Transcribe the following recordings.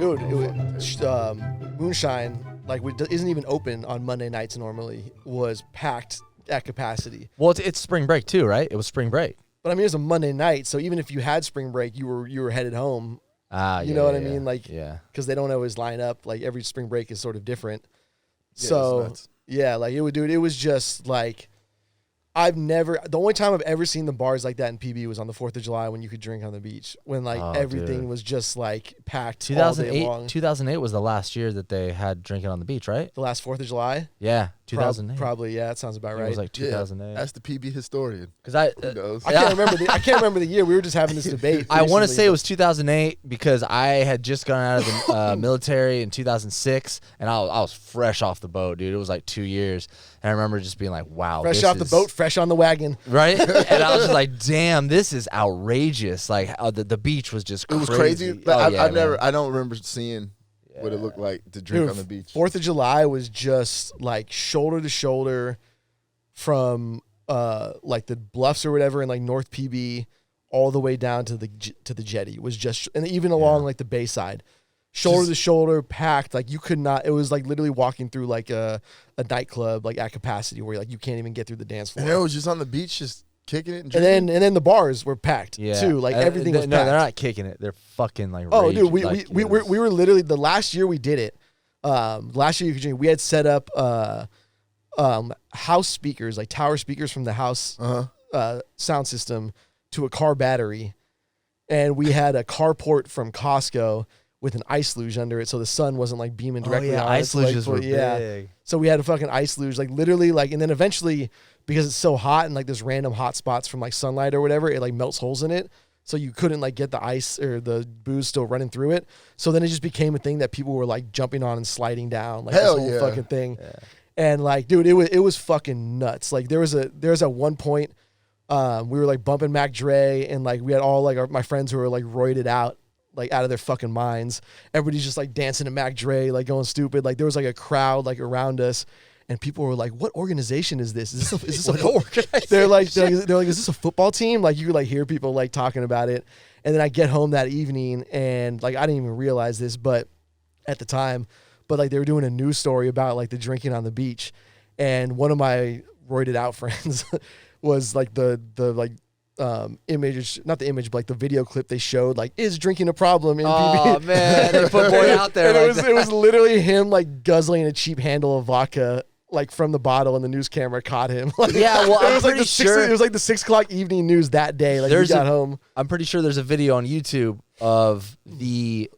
Dude, Moonshine, like, isn't even open on Monday nights normally, was packed at capacity. Well, it's spring break too, right? It was spring break. But I mean, it was a Monday night, so even if you had spring break, you were headed home. You know what I mean? Like, because they don't always line up. Like, every spring break is sort of different. Yeah, so yeah, like it was just like, the only time I've ever seen the bars like that in PB was on the 4th of July when you could drink on the beach, when like everything was just like packed 2008, all day long. 2008 was the last year that they had drinking on the beach, right? The last 4th of July? Yeah, 2008. Probably, yeah, that sounds about right. It was like 2008. That's the PB historian. Because I can't remember the year. We were just having this debate. I want to say it was 2008 because I had just gone out of the military in 2006, and I was fresh off the boat, dude. It was like 2 years, and I remember just being like, "Wow, fresh off the boat, fresh on the wagon." Right? And I was just like, "Damn, this is outrageous!" Like the beach was just crazy. It was crazy. But I don't remember seeing what it looked like to drink on the beach. 4th of July was just like shoulder to shoulder from like the bluffs or whatever in like North PB all the way down to the jetty. It was just, and even along like the Bayside, shoulder to shoulder, packed. Like you could not. It was like literally walking through like a nightclub like at capacity where like you can't even get through the dance floor. And it was just on the beach, just kicking it and drinking. And then the bars were packed too. Like everything was packed. No, they're not kicking it. They're fucking like. Oh, raging. Dude, we were literally the last year we did it. Last year you could drink. We had set up house speakers, like tower speakers from the house sound system to a car battery, and we had a carport from Costco with an ice luge under it, so the sun wasn't like beaming directly on ice it. luges were big. So we had a fucking ice luge, like literally, like, and then eventually, because it's so hot and like there's random hot spots from like sunlight or whatever, it like melts holes in it. So you couldn't like get the ice or the booze still running through it. So then it just became a thing that people were like jumping on and sliding down, like this whole fucking thing. Yeah. And like, dude, it was fucking nuts. Like there was at one point, we were like bumping Mac Dre, and like we had all like my friends who were like roided out, like out of their fucking minds. Everybody's just like dancing to Mac Dre, like going stupid. Like there was like a crowd like around us. And people were like, "What organization is this? Is this a organization?" They're like, "Is this a football team?" Like you could like hear people like talking about it. And then I get home that evening, and like I didn't even realize this, but at the time, like they were doing a news story about like the drinking on the beach, and one of my roided out friends was like the image, not the image, but like the video clip they showed, like, is drinking a problem in PB? Oh man, they put boy out there. And it was literally him like guzzling a cheap handle of vodka, like from the bottle, and the news camera caught him. Like, yeah, well, it was like it was like the 6 o'clock evening news that day. Like he got home. I'm pretty sure there's a video on YouTube of the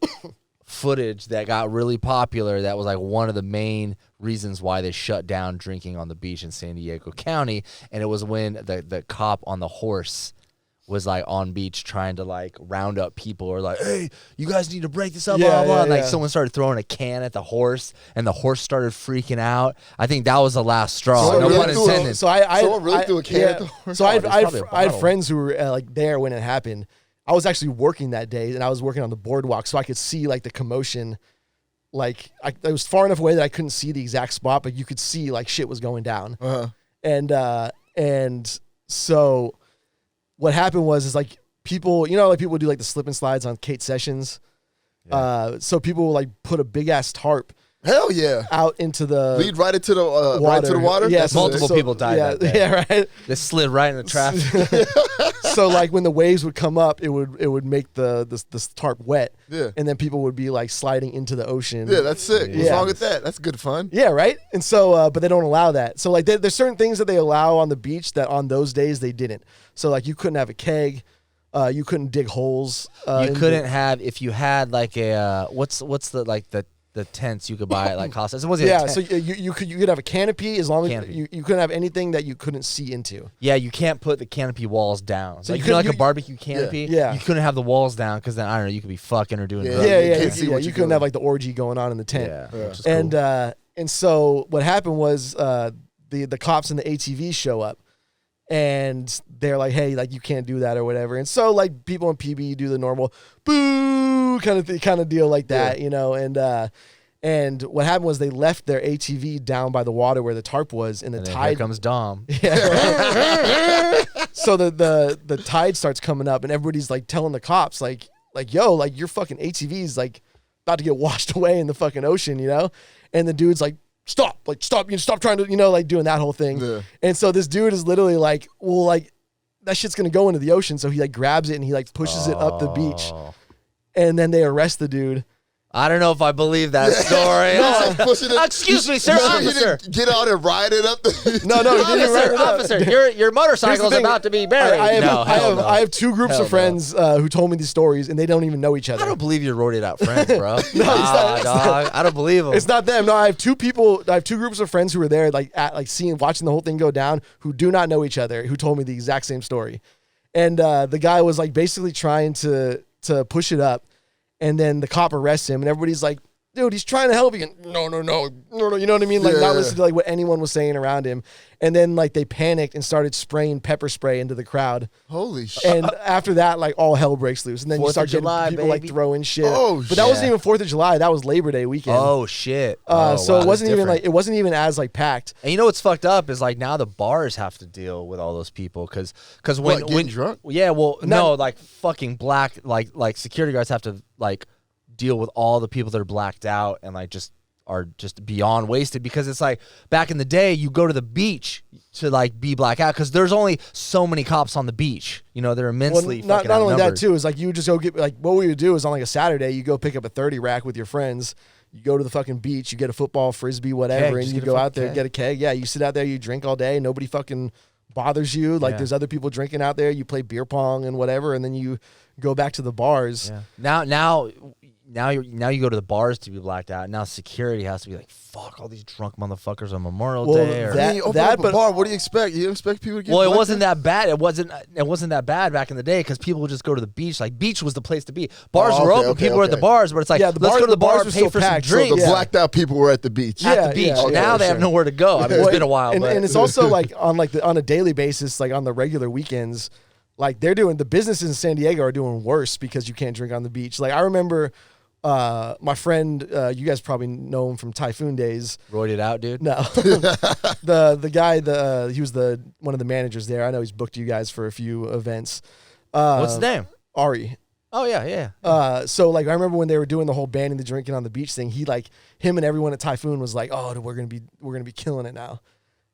footage that got really popular. That was like one of the main reasons why they shut down drinking on the beach in San Diego County, and it was when the cop on the horse was like on beach trying to like round up people, or like, hey, you guys need to break this up, blah, blah. And like someone started throwing a can at the horse, and the horse started freaking out. I think that was the last straw. So no pun intended. Someone really threw a can at the horse. So I had friends who were like there when it happened. I was actually working that day, and I was working on the boardwalk, so I could see like the commotion. Like it was far enough away that I couldn't see the exact spot, but you could see like shit was going down. And so what happened was like people, you know, like people do like the slip and slides on Kate Sessions. Yeah. So people will like put a big ass tarp. Hell yeah! Out into the lead right into the water. Right to the water. Yeah, multiple people died. Yeah, that day. Yeah, right. They slid right in the traffic. So like when the waves would come up, it would make the tarp wet. Yeah. And then people would be like sliding into the ocean. Yeah, that's sick. What's wrong with that? That's good fun. Yeah, right. And so, but they don't allow that. So like there's certain things that they allow on the beach that on those days they didn't. So like you couldn't have a keg. You couldn't dig holes. You couldn't have, if you had like a what's the tents you could buy at like Costco. It wasn't a tent. So you could have a canopy as long as you couldn't have anything that you couldn't see into. Yeah, you can't put the canopy walls down. So like, you know, like a barbecue canopy. Yeah. You couldn't have the walls down because then I don't know, you could be fucking or doing drugs. You couldn't have like the orgy going on in the tent. Yeah. And so what happened was the cops and the ATVs show up. And they're like, hey, like you can't do that or whatever. And so like people in PB do the normal boo kind of deal like that, you know. And what happened was they left their ATV down by the water where the tarp was, and the tide here comes Dom. Yeah. So the tide starts coming up, and everybody's like telling the cops like yo, like your fucking ATV's like about to get washed away in the fucking ocean, you know? And the dude's like, stop, stop trying to, like doing that whole thing. Yeah. And so this dude is literally like, well, like that shit's going to go into the ocean. So he like grabs it and he like pushes it up the beach. And then they arrest the dude. I don't know if I believe that story. Excuse me, sir. Officer. Get out and ride it up. No, he didn't ride it up. Officer, your motorcycle is about to be buried. I have two groups of friends who told me these stories, and they don't even know each other. I don't believe your roided out friends, bro. Dog. I don't believe them. It's not them. No, I have two groups of friends who were there, watching the whole thing go down, who do not know each other, who told me the exact same story. And the guy was like basically trying to push it up. And then the cop arrests him, and everybody's like, dude, he's trying to help you. And, no. You know what I mean? Like, not listening to like what anyone was saying around him. And then like they panicked and started spraying pepper spray into the crowd. Holy shit. And after that, like all hell breaks loose. And then you start getting people like throwing shit. But that wasn't even 4th of July. That was Labor Day weekend. Oh shit. So it wasn't even as like packed. And you know what's fucked up is like now the bars have to deal with all those people because when drunk? Yeah, well, no, like fucking black like security guards have to like deal with all the people that are blacked out and like are just beyond wasted, because it's like back in the day you go to the beach to like be black out because there's only so many cops on the beach, you know, they're immensely not only that too, is like you would just go get, like what we would do is on like a Saturday you go pick up a 30 rack with your friends, you go to the fucking beach, you get a football, frisbee, whatever, and you go out there, get a keg, you sit out there, you drink all day, nobody fucking bothers you, like there's other people drinking out there, you play beer pong and whatever, and then you go back to the bars. Now you go to the bars to be blacked out. Now security has to be like, fuck all these drunk motherfuckers on Memorial Day. But bar, what do you expect? You expect people to get? Well, it wasn't that bad. It wasn't that bad back in the day because people would just go to the beach. Like beach was the place to be. Bars were open. People were at the bars, but it's like let's go to the bar and pay for some drinks. So the blacked out people were at the beach. At the beach. Now they have nowhere to go. I mean, it's been a while, and it's also like on a daily basis, like on the regular weekends. Like the businesses in San Diego are doing worse because you can't drink on the beach. Like I remember my friend, you guys probably know him from Typhoon days. Roided out, dude? No. the guy, he was one of the managers there. I know he's booked you guys for a few events. What's his name? Ari. Oh, yeah. So like I remember when they were doing the whole banning the drinking on the beach thing, him and everyone at Typhoon was like, oh, we're gonna be killing it now.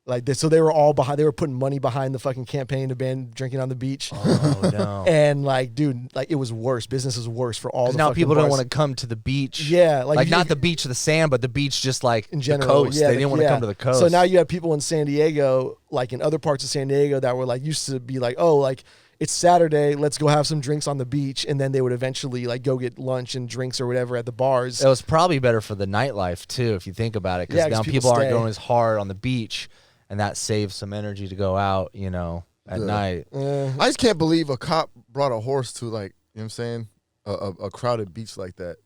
Like this, so they were all behind. They were putting money behind the fucking campaign to ban drinking on the beach. Oh no! And like, dude, like it was worse. Business is worse for all. Now people don't want to come to the beach. Yeah, like not the beach of the sand, but the beach just like in general. The coast. They didn't want to come to the coast. So now you have people in San Diego, like in other parts of San Diego, that were like used to be like, oh, like it's Saturday, let's go have some drinks on the beach, and then they would eventually like go get lunch and drinks or whatever at the bars. It was probably better for the nightlife too, if you think about it, because now people aren't going as hard on the beach. And that saves some energy to go out, you know, at night. I just can't believe a cop brought a horse to, like, you know what I'm saying, a crowded beach like that.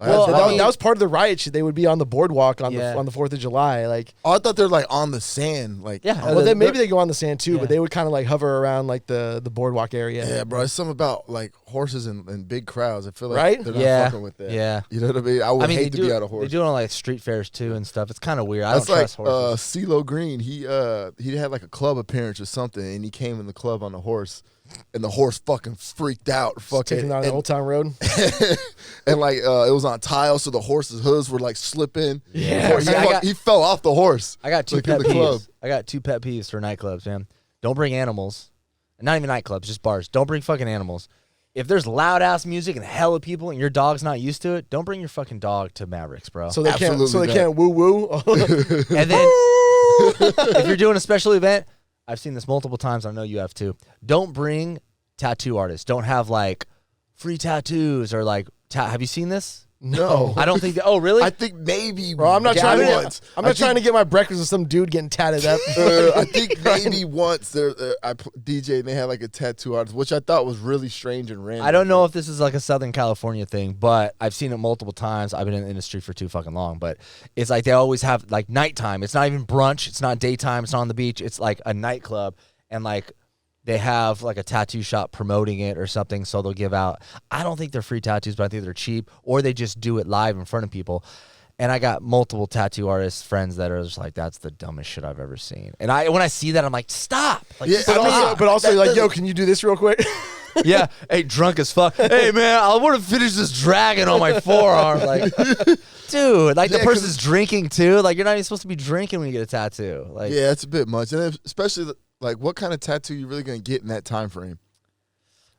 Well, that was part of the riot shit. They would be on the boardwalk on the 4th of July. Like, I thought they're like on the sand. Like, well, then maybe they go on the sand too, but they would kind of like hover around like the boardwalk area. Yeah, bro. It's something about like horses and big crowds. I feel like they're not fucking with that. Yeah, you know what I mean. I would hate to be on a horse. They do it on like street fairs too and stuff. It's kind of weird. I don't trust horses. CeeLo Green, he had like a club appearance or something, and he came in the club on a horse. And the horse fucking freaked out. Taking on the Old Town Road. And like it was on tiles, so the horse's hooves were like slipping. Yeah. He fell off the horse. I got two pet peeves. I got two pet peeves for nightclubs, man. Don't bring animals. Not even nightclubs, just bars. Don't bring fucking animals. If there's loud ass music and hella people and your dog's not used to it, don't bring your fucking dog to Mavericks, bro. So they can't woo woo. And then if you're doing a special event, I've seen this multiple times. I know you have too. Don't bring tattoo artists. Don't have like free tattoos or like. Have you seen this? No, I don't think. Oh, really? I think maybe. Bro, I'm not trying to get my breakfast with some dude getting tatted up. I think maybe once I DJ and they had like a tattoo artist, which I thought was really strange and random. I don't know if this is like a Southern California thing, but I've seen it multiple times. I've been in the industry for too fucking long, but it's like they always have like nighttime. It's not even brunch. It's not daytime. It's not on the beach. It's like a nightclub, and like they have like a tattoo shop promoting it or something, so they'll give out. I don't think they're free tattoos, but I think they're cheap, or they just do it live in front of people. And I got multiple tattoo artist friends that are just like, that's the dumbest shit I've ever seen. And when I see that, I'm like, stop. Like, but also, like, yo, can you do this real quick? Yeah. Hey, drunk as fuck. Hey, man, I want to finish this dragon on my forearm. Like, dude, like the person's drinking too. Like, you're not even supposed to be drinking when you get a tattoo. Like, yeah, it's a bit much, and especially like what kind of tattoo you really gonna get in that time frame.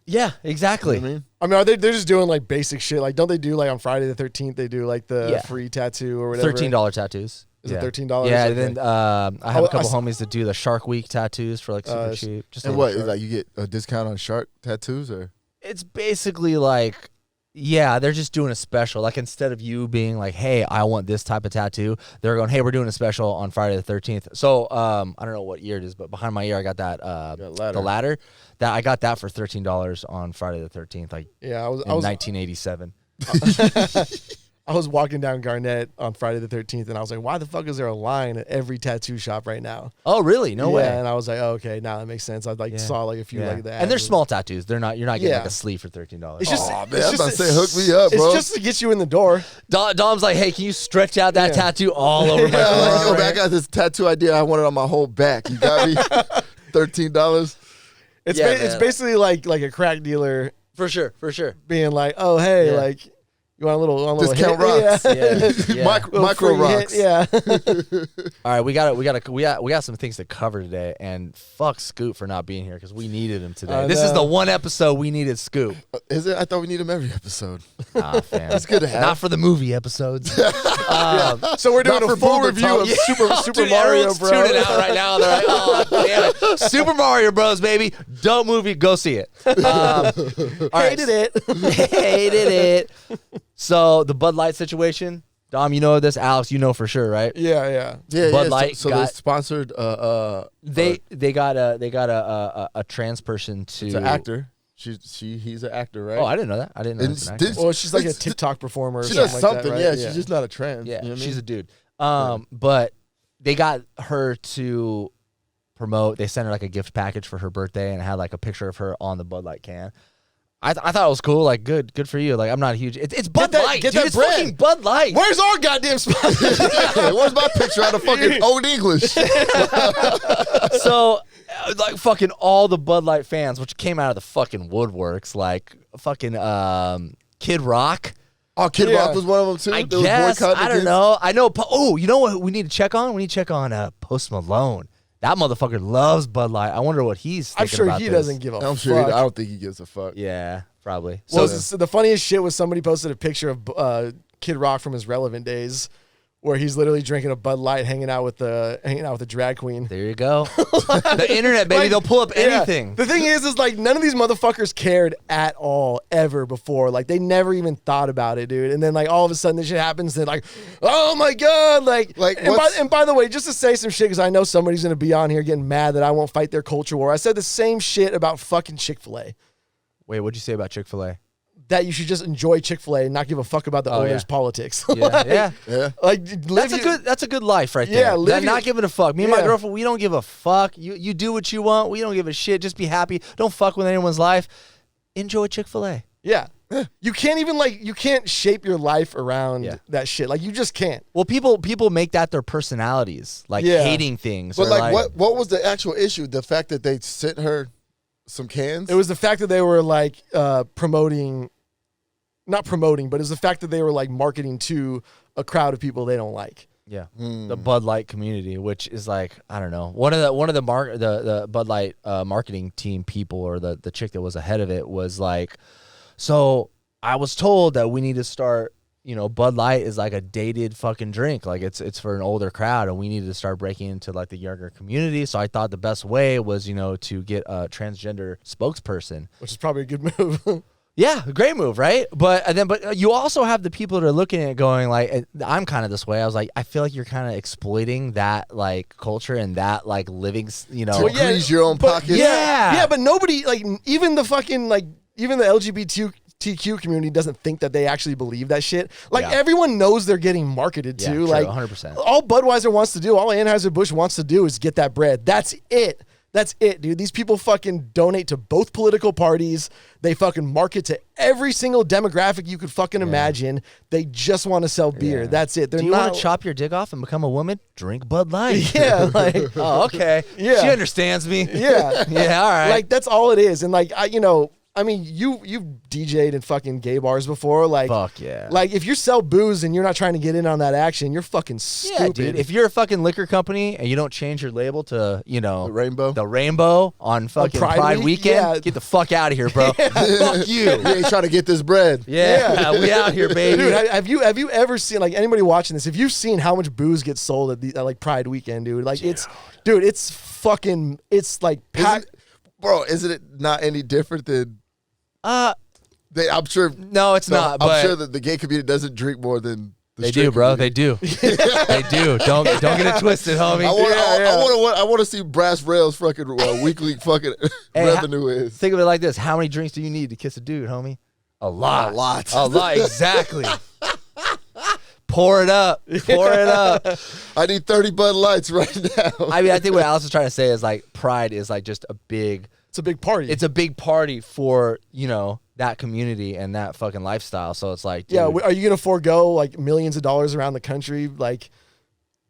yeah, exactly. You know what I mean? I mean, are they're just doing like basic shit? Like, don't they do like on Friday the 13th? They do like the free tattoo or whatever. $13 tattoos. Is it $13? Yeah, Okay. and then I have a couple homies that do the Shark Week tattoos for like super cheap. Just And what, like you get a discount on shark tattoos or? It's basically like, yeah, they're just doing a special. Like instead of you being like, hey, I want this type of tattoo, they're going, hey, we're doing a special on Friday the 13th. So I don't know what year it is, but behind my ear, I got that the ladder. That I got that for $13 on Friday the 13th. Like Yeah, I was 1987. I was walking down Garnett on Friday the 13th, and I was like, why the fuck is there a line at every tattoo shop right now? Oh, really? No way. And I was like, oh, okay, now that makes sense. I saw like a few like that. And they're small tattoos. You're not getting like a sleeve for $13. It's just, man, I was about to say, hook me up, bro. It's just to get you in the door. Dom's like, hey, can you stretch out that tattoo all over my Like, forearm? yo, man, I got this tattoo idea. I want it on my whole back. You got me? $13. It's basically like a crack dealer For sure. being like, oh, hey, like, you want a little Discount hit? rocks. Yeah. Micro rocks. Yeah. All right, we got some things to cover today, and fuck Scoop for not being here because we needed him today. This is the one episode we needed Scoop. Is it? I thought we need him every episode. Nah, fam. That's good to have. Not for the movie episodes. So we're doing Not a for full Boomer review Talk. of Super Dude, Mario everyone's Bros. tuning out right now. They're like, oh, damn it. Super Mario Bros, baby. Dope movie. Go see it. All right. Hated it. Hated it. So the Bud Light situation, Dom, you know this. Alex, you know for sure, right? Yeah. Bud Light So got- they sponsored. They got a trans person to. It's an actor. He's an actor, right? Oh, I didn't know that. I didn't know And that's an actor. this- Well, she's like a TikTok performer. Or She something does like something. that, Yeah, right? she's just not a trans. Yeah, you know what I she's mean? a dude. But they got her to promote. They sent her like a gift package for her birthday, and it had like a picture of her on the Bud Light can. I thought it was cool. Like, good for you. Like, I'm not a huge. It's Bud Light. Get Dude, that it's bread. fucking Bud Light. Where's our goddamn spot? Where's my picture out of fucking Old English? So, like, fucking all the Bud Light fans, which came out of the fucking woodworks, like fucking Kid Rock. Oh, Kid Rock was one of them too. I They was guess. boycotting I don't against- know. I know. Oh, you know what we need to check on? We need to check on Post Malone. That motherfucker loves Bud Light. I wonder what he's thinking I'm sure about he this. doesn't give a I'm sure. I fuck. don't think he gives a fuck. Yeah, probably. Well, So the funniest shit was somebody posted a picture of Kid Rock from his Relevant days, where he's literally drinking a Bud Light, hanging out with the drag queen. there you go. The internet, baby. They'll pull up Yeah. anything. The thing is like none of these motherfuckers cared at all ever before. Like they never even thought about it, dude. And then like all of a sudden this shit happens. They're like, oh my god, like. And by the way, just to say some shit, because I know somebody's gonna be on here getting mad that I won't fight their culture war. I said the same shit about fucking Chick-fil-A. Wait, what'd you say about Chick-fil-A? That you should just enjoy Chick-fil-A and not give a fuck about the owner's Yeah, politics. yeah. Yeah. Like That's a good life right there. Yeah, live not giving a fuck. Me and my Yeah. girlfriend, we don't give a fuck. You do what you want. We don't give a shit. Just be happy. Don't fuck with anyone's life. Enjoy Chick-fil-A. Yeah. You can't even you can't shape your life around that shit. Like you just can't. Well, people make that their personalities, like hating things. But or like, what was the actual issue? The fact that they sent her some cans? It was the fact that they were like not promoting, but it's the fact that they were like marketing to a crowd of people they don't like. Yeah, the Bud Light community, which is like, I don't know, one of the Bud Light marketing team people, or the chick that was ahead of it was like, so I was told that we need to start, Bud Light is like a dated fucking drink, like it's for an older crowd, and we needed to start breaking into like the younger community. So I thought the best way was to get a transgender spokesperson, Which is probably a good move. Yeah, great move, right? But you also have the people that are looking at it going like, I'm kind of this way. I was like, I feel like you're kind of exploiting that like culture and that like living, to grease your own pockets. Yeah, but nobody like even the fucking like even the LGBTQ community doesn't think that they actually believe that shit. Like everyone knows they're getting marketed to. true, like 100%. All Budweiser wants to do, all Anheuser-Busch wants to do is get that bread. That's it. That's it, dude. These people fucking donate to both political parties. They fucking market to every single demographic you could fucking imagine. They just want to sell beer. That's it. They're Do you not want to chop your dick off and become a woman? Drink Bud Light. Yeah, like Oh, okay. Yeah. She understands me. yeah. Yeah, all right. Like that's all it is. And like I mean, you've DJ'd in fucking gay bars before, like Fuck yeah. Like if you sell booze and you're not trying to get in on that action, you're fucking stupid. Yeah, dude. If you're a fucking liquor company and you don't change your label to, The rainbow on fucking Pride Week? Weekend, Yeah. get the fuck out of here, bro. Fuck you. You ain't trying to get this bread. Yeah, we out here, baby. Dude, have you ever seen, like, anybody watching this? If you've seen how much booze gets sold at like Pride Weekend, dude, like it's like Isn't it not any different than? I'm sure. No, it's not. I'm But sure that the gay community doesn't drink more than the they straight do, bro. community. They do. They do. Don't get it twisted, homie. I want to see Brass Rail's fucking weekly fucking revenue is. Think of it like this: how many drinks do you need to kiss a dude, homie? A lot. A lot. A lot. Exactly. Pour it up. Pour it up. I need 30 Bud Lights right now. I mean, I think what Alice is trying to say is like Pride is like just a big. it's a big party. It's a big party for that community and that fucking lifestyle. So it's like, dude, yeah. Are you gonna forego like millions of dollars around the country, like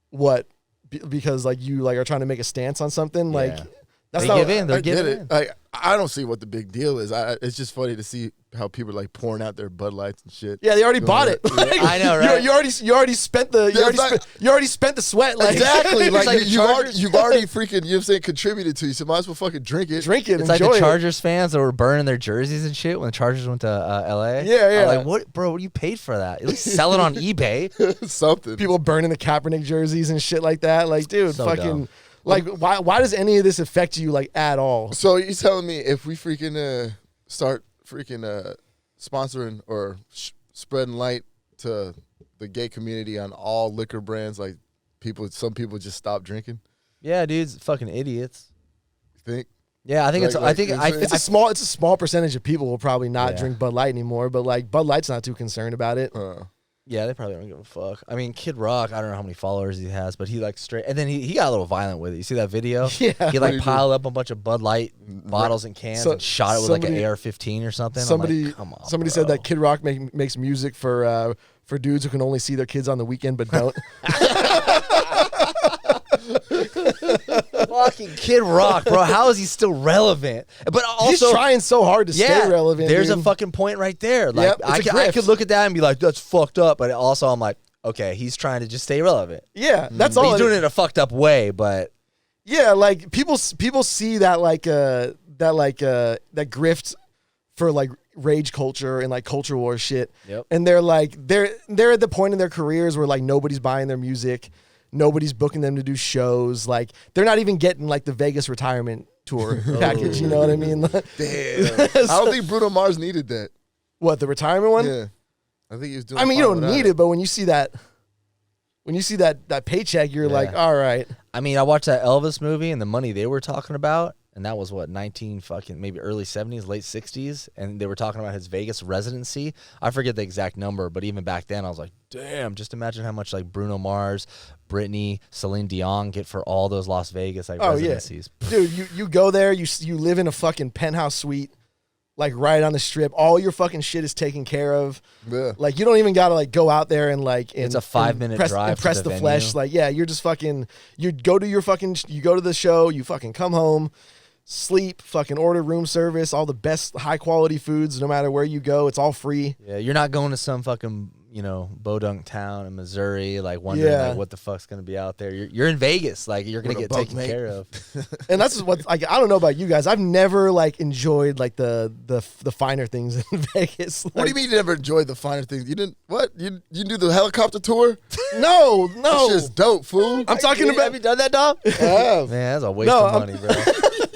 what? Because like you like are trying to make a stance on something, like Yeah. that's They not. give in. They're I get giving it. in. Like, I don't see what the big deal is. It's just funny to see how people are like pouring out their Bud Lights and shit. Yeah, they already bought it. Yeah. Like, I know, right? You already spent the you already spent the sweat. Like, Exactly. It's Like, like the you've already freaking, you know what I'm saying, contributed to you. So might as well fucking drink it. drink it. It's like enjoy the it. Chargers fans that were burning their jerseys and shit when the Chargers went to LA. Yeah, yeah. I'm like, what, bro? What you paid for that? At least sell it on eBay. Something. People burning the Kaepernick jerseys and shit like that. Like, dude, So fucking. dumb. Like, why does any of this affect you like at all? So you telling me if we freaking start freaking sponsoring or spreading light to the gay community on all liquor brands, like some people just stop drinking? Yeah, dudes, fucking idiots. You think? Yeah, I think It's a small percentage of people will probably not drink Bud Light anymore, but like Bud Light's not too concerned about it. Yeah, they probably don't give a fuck. I mean, Kid Rock, I don't know how many followers he has, but he like straight, and then he got a little violent with it. You see that video? Yeah. He like piled up a bunch of Bud Light bottles and cans and shot it with like an AR-15 or something. Somebody, like, come on, somebody bro. said that Kid Rock makes music for dudes who can only see their kids on the weekend but don't. Fucking Kid Rock, bro. How is he still relevant? But also, he's trying so hard to stay relevant. There's dude. a fucking point right there. Like, Yep, it's a I grift. could look at that and be like, that's fucked up. But also, I'm like, okay, he's trying to just stay relevant. Yeah, that's But all. he's doing it in a fucked up way, but Yeah, like people see that that grift for like rage culture and like culture war shit. Yep. And they're like they're at the point in their careers where like nobody's buying their music, nobody's booking them to do shows. Like they're not even getting like the Vegas retirement tour package. You know what I mean? Damn. I don't think Bruno Mars needed that. What, the retirement one? Yeah. I think he was doing. I mean, you fine don't without need it, but when you see that paycheck, you're like, all right. I mean, I watched that Elvis movie and the money they were talking about, and that was what, maybe early 70s, late 60s, and they were talking about his Vegas residency. I forget the exact number, but even back then I was like, damn, just imagine how much like Bruno Mars, Britney, Celine Dion get for all those Las Vegas like residencies. Yeah. Dude, you go there, you live in a fucking penthouse suite, like right on the strip. All your fucking shit is taken care of. Yeah. Like you don't even gotta like go out there and like It's a 5-minute drive impress to the flesh. venue. Like, yeah, you're just fucking you go to the show, you fucking come home, sleep, fucking order room service, all the best high quality foods, no matter where you go, it's all free. Yeah, you're not going to some fucking, bodunk town in Missouri, like wondering like what the fuck's gonna be out there. You're in Vegas, like you're gonna get taken care of. And that's what like I don't know about you guys. I've never like enjoyed like the finer things in Vegas. Like, What do you mean you never enjoyed the finer things? You didn't? What? You do the helicopter tour? No. That's just dope, fool. I'm talking about. Have you done that, dog? I have. Man, that's a waste No, of money, bro.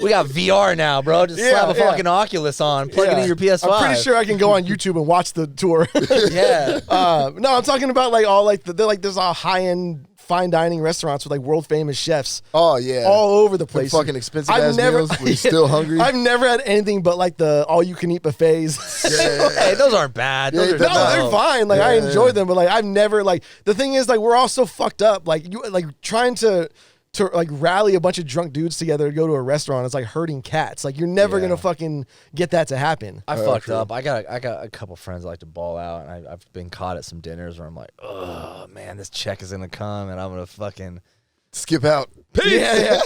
We got VR now, bro. Just slap a fucking Oculus on, plug it in your PS5. I'm pretty sure I can go on YouTube and watch the tour. Yeah. No, I'm talking about like all like there's all high end fine dining restaurants with like world famous chefs Oh yeah. all over the place. Fucking expensive ass meals. When you're still hungry. I've never had anything but like the all you can eat buffets. Hey, those aren't bad. Those are they're No, not. they're fine. Like I enjoy them, but like I've never like the thing is like we're all so fucked up. Like you like trying to like rally a bunch of drunk dudes together to go to a restaurant is like herding cats. Like you're never gonna fucking get that to happen. I fucked up. I got a couple friends that like to ball out, and I've been caught at some dinners where I'm like, oh man, this check is gonna come, and I'm gonna fucking skip out. Yeah.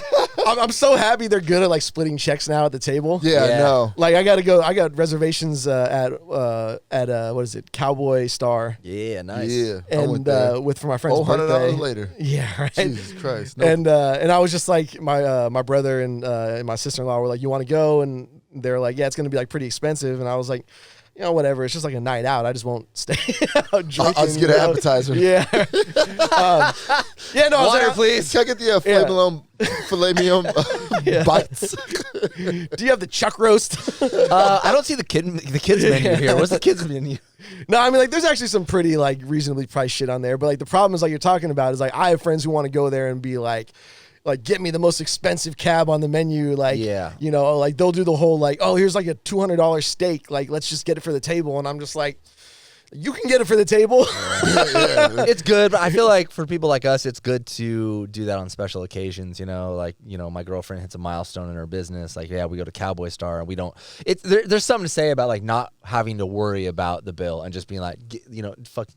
I'm so happy they're good at like splitting checks now at the table. Yeah, Yeah. no. Like I got reservations at what is it, Cowboy Star, Yeah, nice. Yeah, I went and there. for my friend's $100 birthday. later. Yeah, right. Jesus Christ. No. And I was just like my brother and my sister-in-law were like, you want to go? And they're like, yeah, it's gonna be like pretty expensive. And I was like, you know, whatever. It's just like a night out. I just won't stay out drinking. I'll just get an appetizer. Yeah. Yeah. No. I was Water, like, please. Can I get the filet mignon bites? do you have the chuck roast? I don't see the kids menu here. What's the kids menu? No, I mean, like, there's actually some pretty like reasonably priced shit on there. But like the problem is like you're talking about is like I have friends who want to go there and be like get me the most expensive cab on the menu. Like, Yeah. you know, like they'll do the whole like, oh, here's like a $200 steak. Like, let's just get it for the table. And I'm just like, you can get it for the table. It's good, but I feel like for people like us, it's good to do that on special occasions. You know, like, you know, my girlfriend hits a milestone in her business. Like, yeah, we go to Cowboy Star and we don't. There's something to say about like not having to worry about the bill and just being like,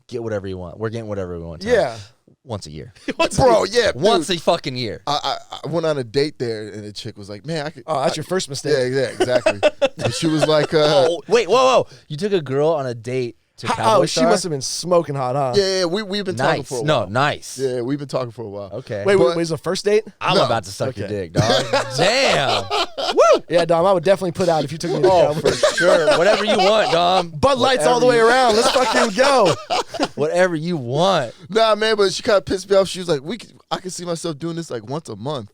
get whatever you want. We're getting whatever we want. Tonight. Yeah. Once a year. Bro, yeah. Once dude. a fucking year. I went on a date there, and the chick was like, man, I could. Oh, that's your first mistake. Yeah, exactly. And she was like, Oh, wait, whoa. You took a girl on a date to Cowboy She Star? must have been smoking hot, huh? yeah, we've been talking Nice. for a No, while. nice. Yeah, we've been talking for a while. Okay. Wait, But- was it a first date? I'm No. about to suck your Okay. dick, dog. Damn. Yeah, Dom, I would definitely put out if you took me to Oh, Cowboy. for sure. Whatever you want, Dom. Bud Lights all the way Whatever around. Let's fucking go. Whatever you want. Nah, man, but she kind of pissed me off. She was like, I can see myself doing this like once a month.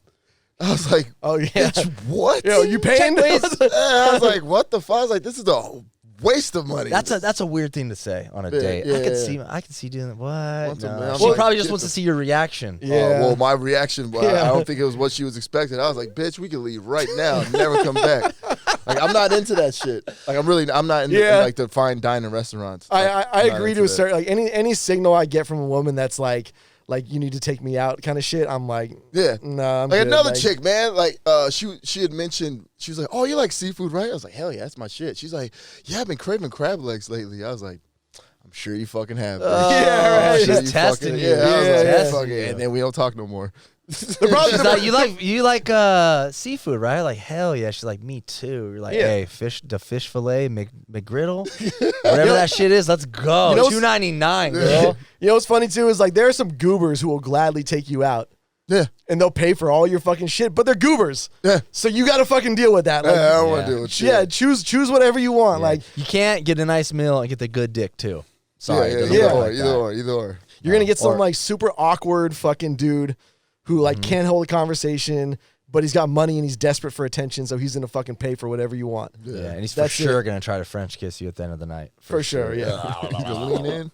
I was like, Oh yeah. bitch, what? Yo, you paying? Yeah, I was like, what the fuck? I was like, this is a waste of money. That's a weird thing to say on a Yeah, date. yeah, I can see doing that. What? Once a No. month. She Well, probably just get wants to the- see your reaction. Yeah. Well, my reaction, well, Yeah. I don't think it was what she was expecting. I was like, bitch, we can leave right now and never come back. Like, I'm not into that shit. Like, I'm not in like the fine dining restaurants. I Like, I'm not agree into to a that. certain like any signal I get from a woman that's like you need to take me out kind of shit. I'm like, Yeah. no, I'm Like good. another Like, chick, man. Like she had mentioned, she was like, "Oh, you like seafood, right?" I was like, "Hell yeah, that's my shit." She's like, "Yeah, I've been craving crab legs lately." I was like, "I'm sure you fucking have." bitch. Yeah, right. I'm sure She's you testing fucking- you. Yeah, I was Yeah, like, yeah. "Fuck it," and then we don't talk no more. The problem, She's like, you like seafood, right? Like, hell yeah. She's like, me too. You're like, Yeah. hey, fish fillet, McGriddle, whatever that shit is. Let's go. You know- $2.99, girl. you know what's funny too is like there are some goobers who will gladly take you out Yeah, and they'll pay for all your fucking shit, but they're goobers. yeah. So you got to fucking deal with that. Like, I don't want yeah. to deal with shit. yeah, choose whatever you want. Yeah. Like You can't get a nice meal and get the good dick too. Sorry, it yeah, doesn't either work or, like either that. or, either or. you're gonna get some Or- like super awkward fucking dude who like can't hold a conversation, but he's got money and he's desperate for attention, so he's gonna fucking pay for whatever you want. Yeah, and he's for That's sure it. gonna try to French kiss you at the end of the night. For sure, yeah. You can lean in.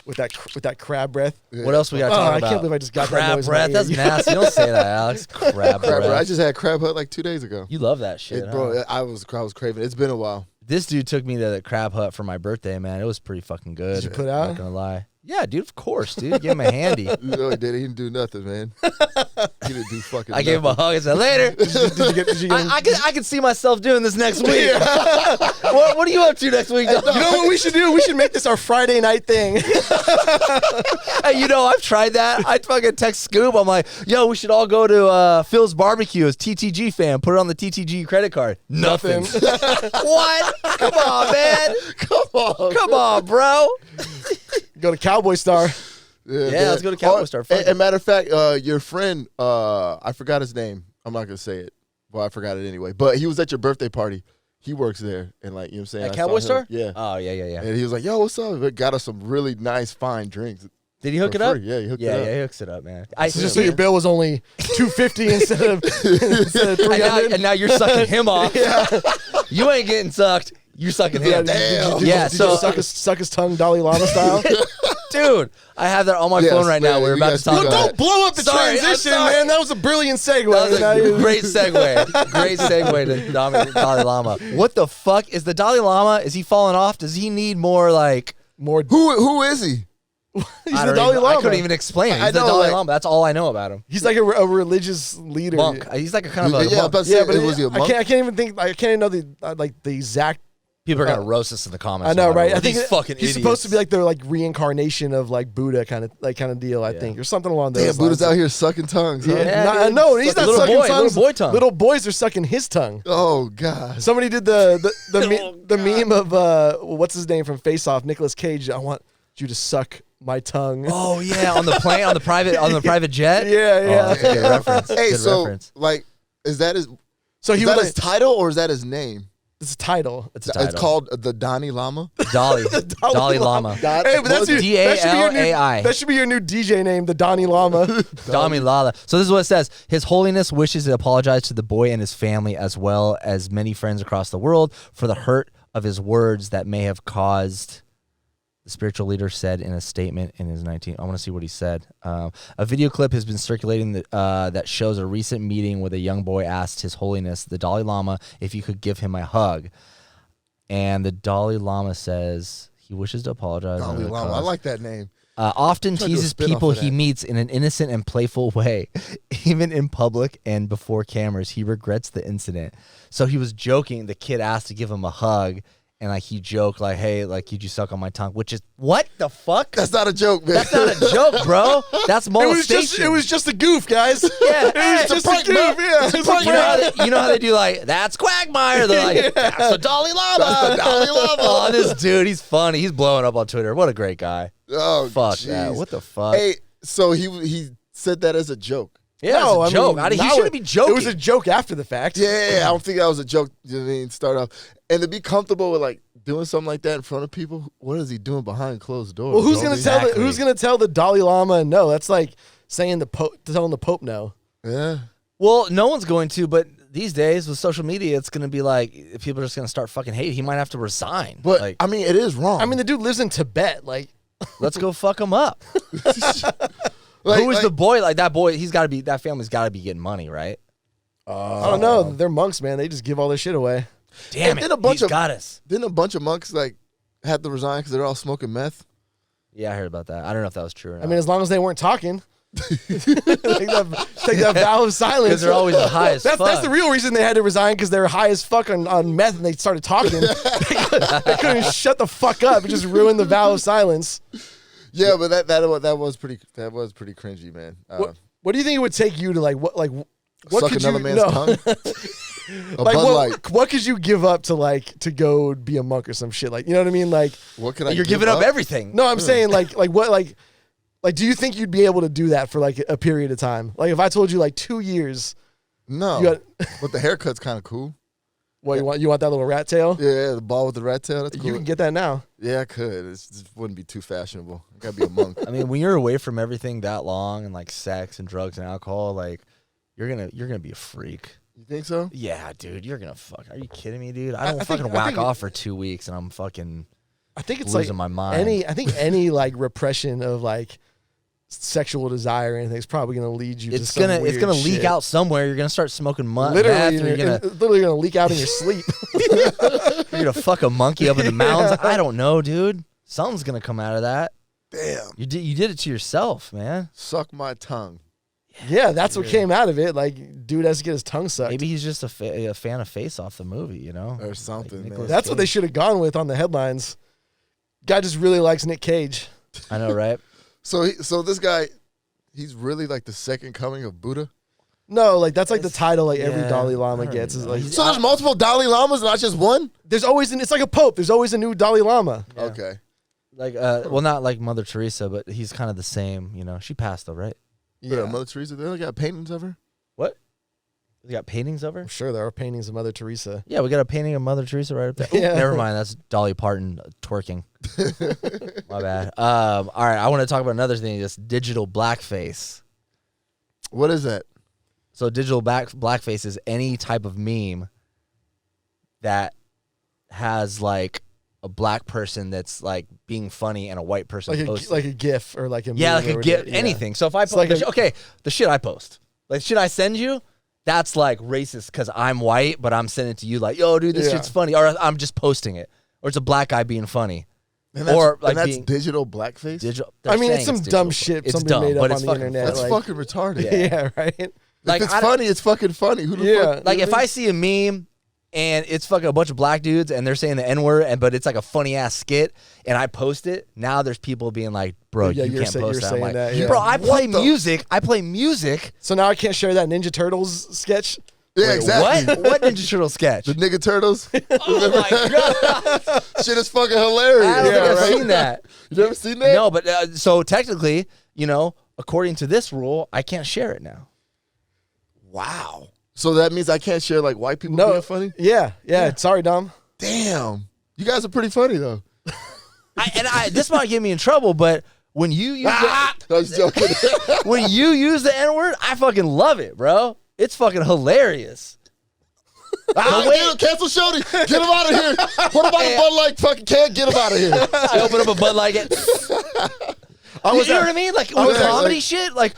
with that crab breath. What else we got to Oh, talk I about? can't believe I just got that crab noise in my breath. ear. That's nasty. Don't say that, Alex. Crab Crab, breath. bro. I just had Crab Hut like 2 days ago. You love that shit, huh? Bro, I was craving. It's been a while. This dude took me to the Crab Hut for my birthday, man. It was pretty fucking good. Did you put out? Not gonna lie. Yeah, dude. Of course, dude. Give him a handy. You know he did. He didn't do nothing, man. He didn't do fucking. I gave him a nothing. hug and said, "Later." Did you get I can see myself doing this next week. What are you up to next week? You know what we should do? We should make this our Friday night thing. Hey, you know, I've tried that. I fucking text Scoop. I'm like, yo, we should all go to Phil's Barbecue as TTG fan. Put it on the TTG credit card. Nothing. What? Come on, man. Come on, bro. Go to Cowboy Star. Yeah, Yeah, let's go to Cowboy Star. Fuck And matter of fact, your friend, I forgot his name. I'm not gonna say it. Well, I forgot it anyway. But he was at your birthday party. He works there, and like, you know what I'm saying. At I Cowboy saw him. Star? Yeah. Oh, yeah. And he was like, "Yo, what's up?" But got us some really nice, fine drinks. Did he hook for it up? free. Yeah, he hooked Yeah, it up. yeah, he hooks it up, man. So just so your bill was only $250 instead of $300. And now you're sucking him off. You ain't getting sucked. You're sucking him. Did Yeah, you so suck his tongue Dalai Lama style. dude, I have that on my Yes, phone right now. man, We're you about guys to talk speak about on it. it. Blow up the Sorry, I'm transition, sorry. man. That was a brilliant segue. That was Now a you- great segue. Great segue to Dalai Lama. What the fuck is the Dalai Lama? Is he falling off? Does he need more like? More. Who is he? He's I the don't Dalai even- Lama. I couldn't even explain it. I He's the know, Dalai like- Lama. That's all I know about him. He's like a religious leader. Monk. He's like a kind of a Yeah, monk. but Yeah, but was he a I monk? can't even think. I can't even know the exact People are gonna roast us in the comments. I know, no matter right? what. I think These fucking he's idiots. supposed to be like the reincarnation of like Buddha kind of deal. I think, or something along those Damn, lines. Buddha's out here sucking tongues. Huh? Yeah, dude. no, he's Like not a little sucking boy, tongues. little boy tongue. Little boys are sucking his tongue. Oh God. Somebody did the meme of what's his name from Face Off, Nicolas Cage. I want you to suck my tongue. Oh yeah, on the plane, on the private jet. Yeah. Oh, that's a good reference. Hey, Good so reference. like, is that his? So Is he that was his title or is that his name? it's a title. It's a title. It's called the Dalai Lama. Dalai Lama. Hey, but that's your, that should be your new- D-A-L-A-I. That should be your new DJ name, the Dalai Lama. Dalai Lama. So this is what it says. His Holiness wishes to apologize to the boy and his family, as well as many friends across the world, for the hurt of his words that may have caused. The spiritual leader said in a statement in his I want to see what he said. A video clip has been circulating that shows a recent meeting where a young boy asked His Holiness, the Dalai Lama, if you could give him a hug. And the Dalai Lama says he wishes to apologize. Dalai Lama. I like that name. Often Try to do a teases spin-off people of he that. meets in an innocent and playful way. Even in public and before cameras, he regrets the incident. So he was joking. The kid asked to give him a hug. And like he joked, like, "Hey, like, could you suck on my tongue?" Which is what the fuck? That's not a joke, man. That's not a joke, bro. That's molestation. It was just a goof, guys. Yeah, It was just a goof. Yeah, it's a You know, prank. you know how they do like that's Quagmire. They're like that's the Dalai Lama. That's the Dalai Lama. Oh, this dude, he's funny. He's blowing up on Twitter. What a great guy. Oh, Fuck geez. that. What the fuck? Hey, so he said that as a joke. Yeah, No, it's a I joke. mean, He now shouldn't be joking. It was a joke after the fact. Yeah, I don't think that was a joke. You know what I mean? Start off. And to be comfortable with like doing something like that in front of people, what is he doing behind closed doors? Well, who's bro? gonna Exactly. tell who's gonna tell the Dalai Lama no? That's like saying telling the Pope no. Yeah. Well, no one's going to, but these days with social media, it's going to be like if people are just going to start fucking hating. He might have to resign. But like, I mean, it is wrong. I mean, the dude lives in Tibet. Like, let's go fuck him up. Like- Who is like- the boy? Like that boy, he's got to be. That family's got to be getting money, right? I don't know. They're monks, man. They just give all their shit away. Damn And it, then a bunch he's of- got us. Didn't a bunch of monks like have to resign because they're all smoking meth? Yeah, I heard about that. I don't know if that was true or not. I mean, as long as they weren't talking. take that vow of silence. because they're always high as fuck. That's the real reason they had to resign, because they were high as fuck on meth and they started talking. They couldn't shut the fuck up. It just ruined the vow of silence. Yeah, but that was pretty cringy, man. What do you think it would take you to what Suck could another you man's tongue. A like Bud Light. what could you give up to go be a monk or some shit, like, you know what I mean, like What can I? You're give giving up everything. no, I'm saying like what like do you think you'd be able to do that for like a period of time? Like if I told you like 2 years, No, you got, but the haircut's kind of cool. what you want that little rat tail? Yeah, the ball with the rat tail. That's cool. You can get that now. Yeah, I could. It just wouldn't be too fashionable. I gotta be a monk. I mean, when you're away from everything that long and like sex and drugs and alcohol, like you're gonna be a freak. You think so? Yeah, dude, you're gonna fuck. Are you kidding me, dude? I don't I think- fucking I whack think- off for 2 weeks and I'm fucking I think it's losing like my mind. any like repression of like sexual desire or anything is probably going to lead you to it's some gonna weird leak shit. out somewhere. You're gonna start smoking meth. Literally, You're gonna it's literally going to leak out in your sleep. you're gonna fuck a monkey up in the mountains. I don't know, dude. Something's gonna come out of that. Damn. You did it to yourself, man. Suck my tongue. Yeah, that's what came out of it. Like, dude has to get his tongue sucked. Maybe he's just a fan of Face Off the movie, you know, Or something, man. Nicolas That's what they Cage. should have gone with on the headlines. Guy just really likes Nick Cage. I know, right? So this guy, he's really like the second coming of Buddha. No, like that's like the title like every yeah, Dalai I Lama don't gets even is know. like He's- So there's multiple Dalai Lamas, not just one. there's always it's like a pope. There's always a new Dalai Lama. Yeah. Okay. Like, well, not like Mother Teresa, but he's kind of the same. You know, she passed though, right? Yeah. Mother Teresa, they only got paintings of her. What? We got paintings of her. I'm sure there are paintings of Mother Teresa. Yeah, we got a painting of Mother Teresa right up there. Yeah. Never mind, that's Dolly Parton twerking. My bad. All right, I want to talk about another thing. This digital blackface. What is that? So digital blackface is any type of meme that has like a black person that's like being funny and a white person posting. Like a GIF or like a Yeah, meme like or a GIF, whatever. Yeah. anything. So if I It's post, like the shit I post, like shit I send you, that's like racist because I'm white, but I'm sending it to you like, yo, dude, this Yeah. shit's funny, or I'm just posting it, or it's a black guy being funny, And that's, or like and that's being digital blackface. digital. I mean, they're it's some saying dumb digital. shit It's somebody dumb, made but up it's on the fucking internet. That's like, fucking retarded. Yeah. yeah, right. Like, if it's I don't- funny, it's fucking funny. Who the Yeah. fuck? Like if I see a meme and it's fucking a bunch of black dudes, and they're saying the N-word, but it's like a funny ass skit, and I post it. Now there's people being like, "Bro, you can't post that." I'm like, that, yeah. "Bro, I play music. I play music." So now I can't share that Ninja Turtles sketch. Yeah, exactly. What Ninja Turtle sketch? The nigga turtles. Oh my god! Shit is fucking hilarious. I don't think I've seen that. You never seen that? No, but so technically, according to this rule, I can't share it now. Wow. So that means I can't share like white people being funny? Yeah. Sorry, Dom. Damn. You guys are pretty funny though. This might get me in trouble, but when you use I was joking. when you use the N-word, I fucking love it, bro. It's fucking hilarious. Cancel Shody. Get him out of here. What about a Bud Light fucking can? Get him out of here. I open up a Bud Light. You know what I mean? Like with comedy shit, like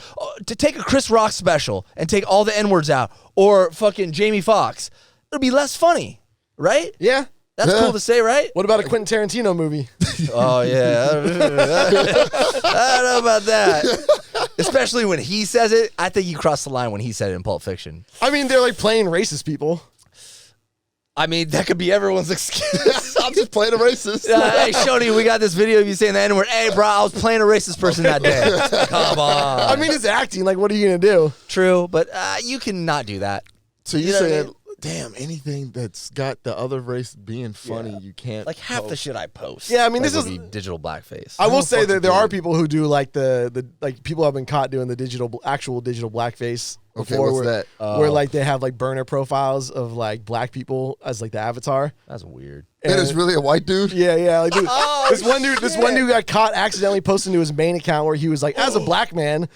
to take a Chris Rock special and take all the N-words out, or fucking Jamie Foxx, it'll be less funny, right? Yeah. That's cool to say, right? What about a Quentin Tarantino movie? Oh, yeah. I don't know about that. Especially when he says it. I think you crossed the line when he said it in Pulp Fiction. I mean, they're like playing racist people. I mean, that could be everyone's excuse. I'm just playing a racist. Hey, Shoney, we got this video of you saying the N-word. Hey, bro, I was playing a racist person that day. Come on. I mean, it's acting. Like, what are you going to do? True, but you can not do that. So you saying, damn, anything that's got the other race being funny, you can't. Like half the shit I post. Yeah, I mean, this would is be digital blackface. I will say that there are people who do like the like people have been caught doing the actual digital blackface. Okay, before what's where, that? where like they have like burner profiles of like black people as like the avatar. That's weird. And it's really a white dude? Yeah. Like, dude, this one dude got caught accidentally posting to his main account where he was like, as a black man.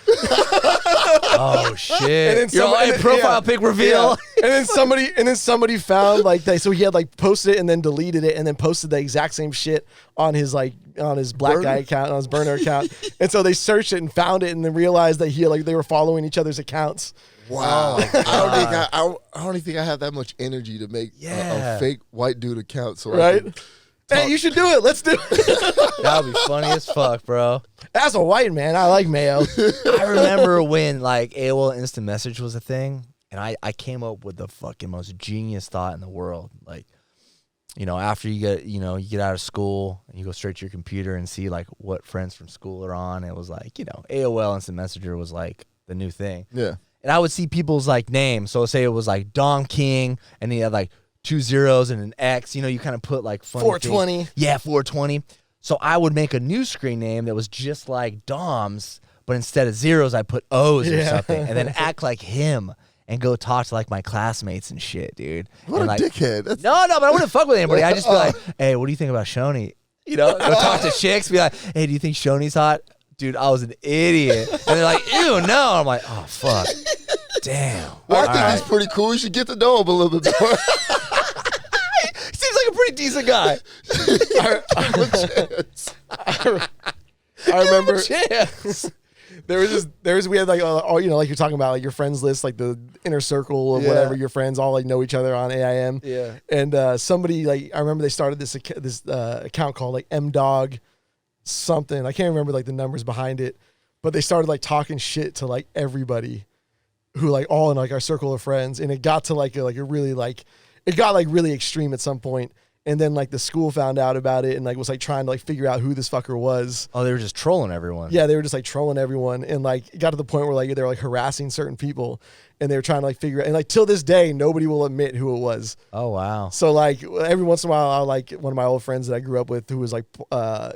Oh shit! And then profile pic reveal. Yeah. And then somebody found like so he had like posted it and then deleted it and then posted the exact same shit on his black guy account, on his burner account. And so they searched it and found it and then realized that they were following each other's accounts. Wow. I don't even think I have that much energy to make a fake white dude account. So Hey, you should do it. Let's do it. That would be funny as fuck, bro. As a white man, I like mayo. I remember when like AOL Instant Message was a thing, and I came up with the fucking most genius thought in the world. Like, after you get out of school and you go straight to your computer and see like what friends from school are on. It was like, AOL Instant Messenger was like the new thing. Yeah. And I would see people's like names. So say it was like Dom King, and he had like 2 zeros and an X. You kind of put like funny 420. things. Yeah, 420. So I would make a new screen name that was just like Dom's, but instead of zeros, I put O's or something, and then act like him and go talk to like my classmates and shit, dude. What and, a like, dickhead. No, but I wouldn't fuck with anybody. I'd just be like, hey, what do you think about Shoney? Go talk to chicks, be like, hey, do you think Shoney's hot? Dude, I was an idiot. And they're like, ew, no. I'm like, oh, fuck. Damn. Well, I think he's pretty cool. You should get to know him a little bit more. Seems like a pretty decent guy. I remember we had like like you're talking about like your friends list, like the inner circle of whatever your friends all like know each other on AIM. Yeah. And somebody like I remember they started this account called like MDog something. I can't remember like the numbers behind it, but they started like talking shit to like everybody who like all in like our circle of friends, and it got to like a really like it got like really extreme at some point. And then like the school found out about it and like was like trying to like figure out who this fucker was. Oh, they were just trolling everyone. Yeah, they were just like trolling everyone, and like it got to the point where like they were like harassing certain people, and they were trying to like figure out. And like till this day, nobody will admit who it was. Oh wow. So like every once in a while, I'll like one of my old friends that I grew up with, who was like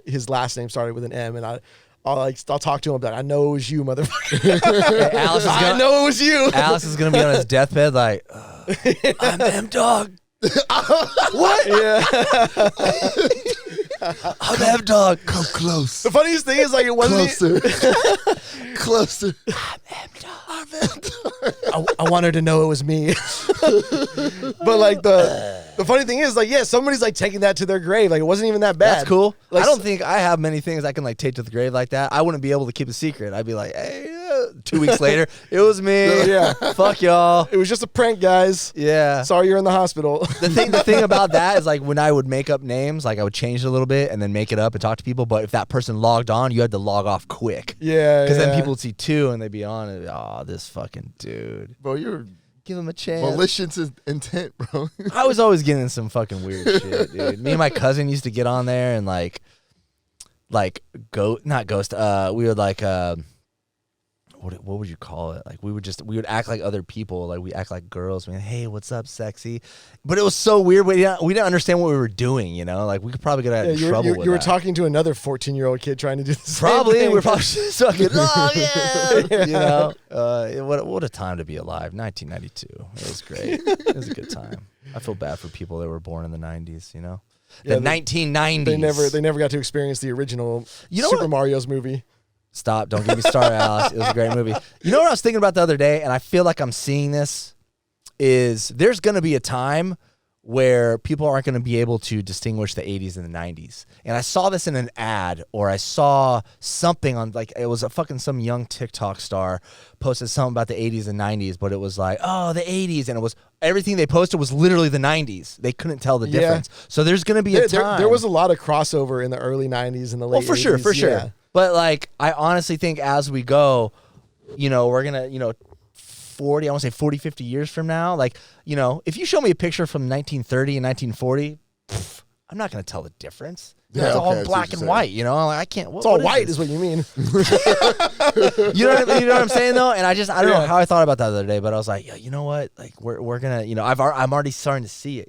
his last name started with an M, and I'll talk to him like, I know it was you, motherfucker. Hey, I know it was you. Alice is gonna be on his deathbed like, I'm M Dog. What? Yeah. I'm M Dog. Come close. The funniest thing is like it wasn't Closer. I'm M Dog. I want her to know it was me. But like the funny thing is like, yeah, somebody's like taking that to their grave. Like it wasn't even that bad. That's cool. Like, I don't think I have many things I can like take to the grave like that. I wouldn't be able to keep a secret. I'd be like, hey, 2 weeks later, it was me. Yeah. Fuck y'all. It was just a prank, guys. Yeah. Sorry you're in the hospital. The thing about that is like when I would make up names, like I would change it a little bit and then make it up and talk to people. But if that person logged on, you had to log off quick. Yeah. Because then people would see 2 and they'd be on it. Oh, this fucking dude. Bro, you're give them a chance. Malicious intent, bro. I was always getting some fucking weird shit, dude. Me and my cousin used to get on there and like not ghost. We would like what would you call it? Like we would act like other people. Like we act like girls. Man, hey, what's up, sexy? But it was so weird. We didn't understand what we were doing. You know, like we could probably get out of trouble. with You were that. talking to another 14-year-old kid trying to do the same Probably thing. we're probably just fucking. Oh yeah, you know. What a time to be alive. 1992. It was great. It was a good time. I feel bad for people that were born in the 90s. You know, the 1990s. They never got to experience the original You know Super what? Mario's movie. Stop. Don't get me started, Alex. It was a great movie. You know what I was thinking about the other day, and I feel like I'm seeing this, is there's going to be a time where people aren't going to be able to distinguish the 80s and the 90s. And I saw this in an ad, or I saw something on, like, it was some young TikTok star posted something about the 80s and 90s, but it was like, oh, the 80s. And it was, everything they posted was literally the 90s. They couldn't tell the difference. So there's going to be a time. There was a lot of crossover in the early 90s and the late 80s. For sure. Yeah. But, like, I honestly think as we go, you know, we're going to, 40, 50 years from now, like, if you show me a picture from 1930 and 1940, I'm not going to tell the difference. Yeah, it's all okay, black and white, Like, I can't. It's all white is what you mean. You know what I'm saying, though? And I don't know how I thought about that the other day, but I was like, yeah, you know what? Like, we're going to, I'm already starting to see it,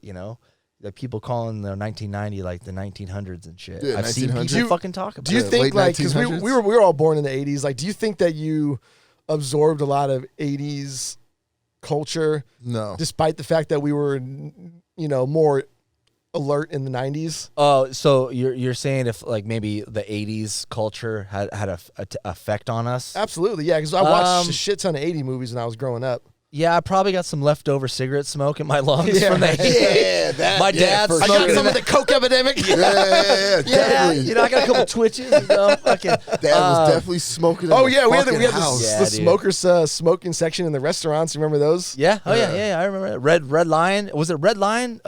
That people calling the 1990 like the 1900s and shit. Yeah, I've seen people fucking talk about it. Do you think, late like, because we 1900s? were all born in the 80s, like, do you think that you absorbed a lot of 80s culture No. despite the fact that we were, more alert in the 90s? Oh, so you're saying if like maybe the 80s culture had a effect on us? Absolutely, yeah, because I watched a shit ton of 80 movies when I was growing up. Yeah, I probably got some leftover cigarette smoke in my lungs from the 80s. My dad's for I smoking. got some of the coke epidemic. Yeah, definitely. I got a couple twitches. Fucking, Dad was definitely smoking. In Oh the yeah, we had fucking the house. Yeah, the dude. smokers smoking section in the restaurants. You remember those? Yeah. Oh yeah. I remember it. Red Lion. Was it Red Lion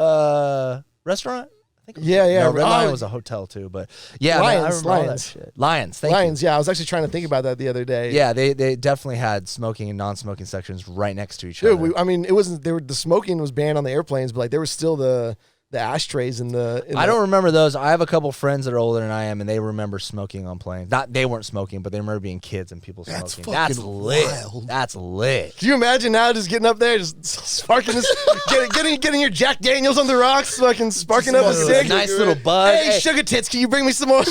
restaurant? I think it was. Yeah. No, Red Lion Oh, was a hotel too, but yeah, Lions, man, I remember all that Lions. shit. Lions. Thank Lions. you. Yeah, I was actually trying to think about that the other day. Yeah, they definitely had smoking and non-smoking sections right next to each Dude, other. it wasn't. The smoking was banned on the airplanes, but like there was still the ashtrays in the. I don't remember those. I have a couple friends that are older than I am, and they remember smoking on planes. They weren't smoking, but they remember being kids and people That's smoking. That's fucking lit. wild. That's lit. Can you imagine now just getting up there, just sparking this, getting your Jack Daniels on the rocks, fucking sparking up a cig. Nice little bud. Hey, sugar tits, can you bring me some more?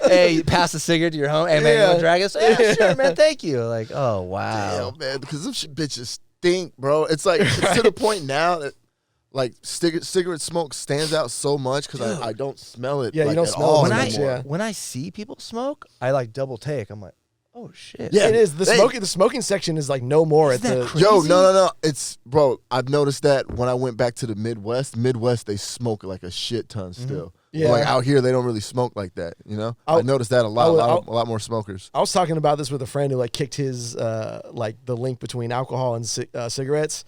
Hey, pass the cigarette to your home. Hey, man, you Yeah. want to drag us? Yeah, sure, man. Thank you. Like, oh, wow. Damn, man, because them bitches stink, bro. It's like it's to the point now that like cigarette smoke stands out so much because I don't smell it. Yeah, you like, don't at smell it all When much, anymore. yeah. when I see people smoke, I like double take. I'm like, oh, shit. Yeah. It is Hey. the smoking section is like no more at Isn't that the. crazy? Yo, no. It's bro. I've noticed that when I went back to the Midwest, they smoke like a shit ton still. Yeah. But, like out here, they don't really smoke like that. I'll- I noticed that a lot. I'll- A lot more smokers. I was talking about this with a friend who like kicked his like the link between alcohol and cigarettes,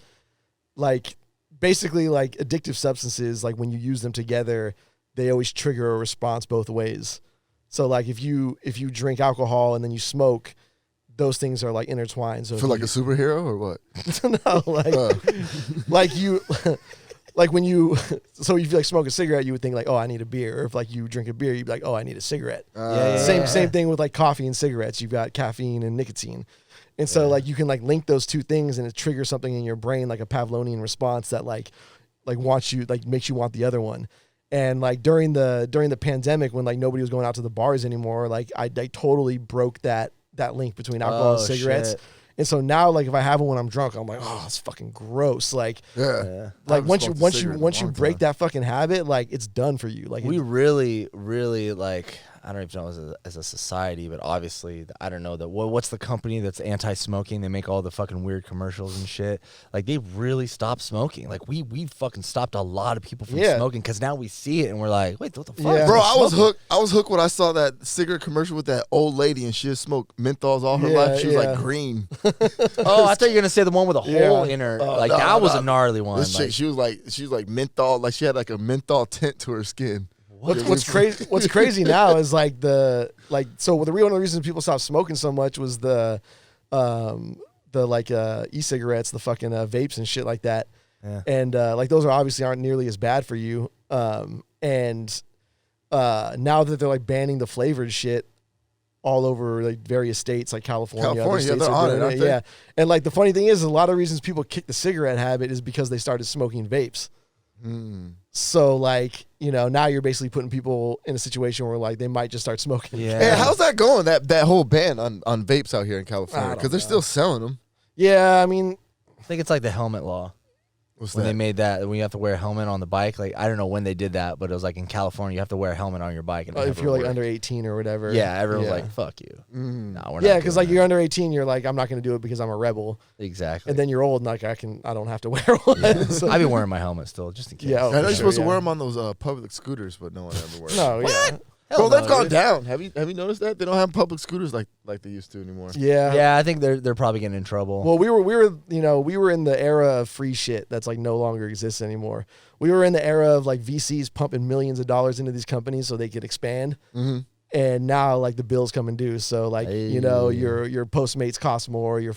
like basically like addictive substances. Like when you use them together, they always trigger a response both ways. So like if you drink alcohol and then you smoke, those things are like intertwined. So Feel like a superhero or what? no, like you. Like when you, so if you like smoke a cigarette, you would think like, oh, I need a beer. Or if like you drink a beer, you'd be like, oh, I need a cigarette. Yeah. Same thing with like coffee and cigarettes. You've got caffeine and nicotine. And so like you can like link those two things and it triggers something in your brain, like a Pavlovian response that like wants you, like makes you want the other one. And like during the pandemic when like nobody was going out to the bars anymore, like I totally broke that link between alcohol and cigarettes. Shit. And so now, like, if I have one when I'm drunk, I'm like, oh, it's fucking gross. Like, Yeah. like I once haven't you smoked a cigarette in a once you long break time. that fucking habit, like, it's done for you. Like, We really, really like. I don't even know as a society, but obviously, I don't know that. What's the company that's anti-smoking? They make all the fucking weird commercials and shit. Like they really stopped smoking. Like we fucking stopped a lot of people from Yeah. smoking because now we see it and we're like, wait, what the fuck? Yeah. Bro, I was Smoking. hooked. I was hooked when I saw that cigarette commercial with that old lady, and she had smoked menthols all her Yeah, life. She was yeah. like green. Oh, I thought you were gonna say the one with a hole Yeah. in her. Oh, Like no, that was no. a gnarly one. This Like, chick, she was like menthol, like she had like a menthol tint to her skin. what's crazy? What's crazy now is like so the real reason people stopped smoking so much was the the like e-cigarettes, the fucking vapes and shit like that. Yeah. And like those are obviously aren't nearly as bad for you. And now that they're like banning the flavored shit all over like various states like California, other states they're are on doing it, aren't they? Yeah. And like the funny thing is a lot of reasons people kick the cigarette habit is because they started smoking vapes. So like, you know, now you're basically putting people in a situation where like they might just start smoking. Yeah. Hey, how's that going? That whole ban on vapes out here in California, because they're still selling them. Yeah, I mean, I think it's like the helmet law. What's When that? they made that, when you have to wear a helmet on the bike, like I don't know when they did that, but it was like in California, you have to wear a helmet on your bike. And it if never you're like worked. under 18 or whatever. Yeah, everyone's like, "Fuck you." No, we're not. Yeah, because doing like you're under 18, you're like, I'm not going to do it because I'm a rebel. that. Exactly. And then you're old, and like I don't have to wear one. So- I've been wearing my helmet still, just in case. Yeah, I know for you're sure, supposed to yeah. wear them on those public scooters, but no one ever wears them. No, yeah. Bro, they've gone dude. down. Have you noticed that? They don't have public scooters like they used to anymore. Yeah. Yeah, I think they're probably getting in trouble. Well, we were in the era of free shit that's like no longer exists anymore. We were in the era of like VCs pumping millions of dollars into these companies so they could expand. And now like the bills come and due. So like, you know, your Postmates cost more, your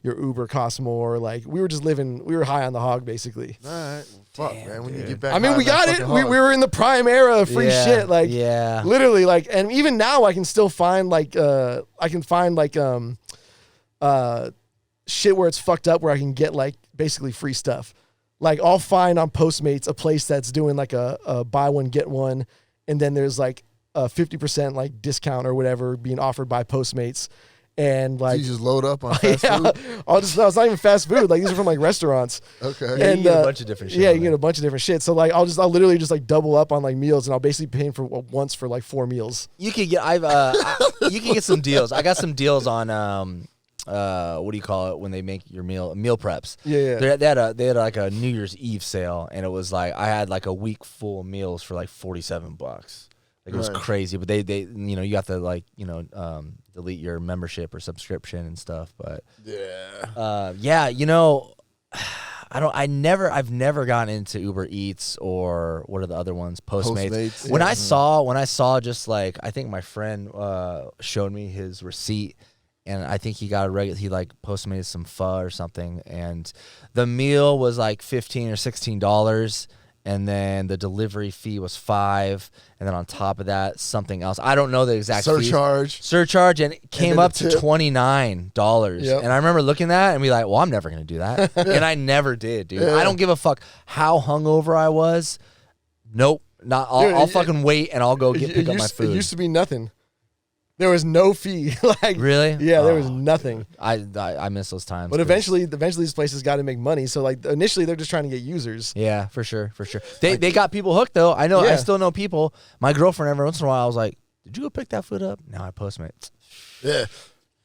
Uber costs more. Like we were high on the hog basically. All right. Fuck, man. When you get back, I mean, high we on that got it. fucking We hog. were in the prime era of free shit. Like yeah. literally like, and even now I can still find like, shit where it's fucked up where I can get like basically free stuff. Like I'll find on Postmates a place that's doing like a buy one, get one. And then there's like a 50% like discount or whatever being offered by Postmates. And like, you just load up on fast food. no, it's not even fast food. Like these are from like restaurants. Okay. Yeah, And you get a bunch of different shit. Yeah, on you there. get a bunch of different shit. So like I'll literally just like double up on like meals and I'll basically pay for once for like 4 meals. You could get you can get some deals. I got some deals on what do you call it when they make your meal preps? Yeah. They had like a New Year's Eve sale, and it was like I had like a week full of meals for like $47. Like it was Right. crazy, but they you know you have to like delete your membership or subscription and stuff. But yeah, you know, I've never gotten into Uber Eats or what are the other ones? Postmates. When I saw just like I think my friend showed me his receipt. And I think he got he like Postmated some pho or something, and the meal was like $15 or $16, and then the delivery fee was $5, and then on top of that something else. I don't know the exact surcharge, and it came up to $29. Yep. And I remember looking at it and be like, well, I'm never gonna do that, and I never did, dude. I don't give a fuck how hungover I was. Nope, not. I'll fucking wait and I'll go pick up my food. It used to be nothing. There was no fee. Like Really? Yeah, there was nothing. I miss those times. But eventually these places got to make money. So like initially they're just trying to get users. Yeah, for sure. They got people hooked though. I know. I still know people. My girlfriend every once in a while I was like, "Did you go pick that food up?" Now I Postmate. Yeah.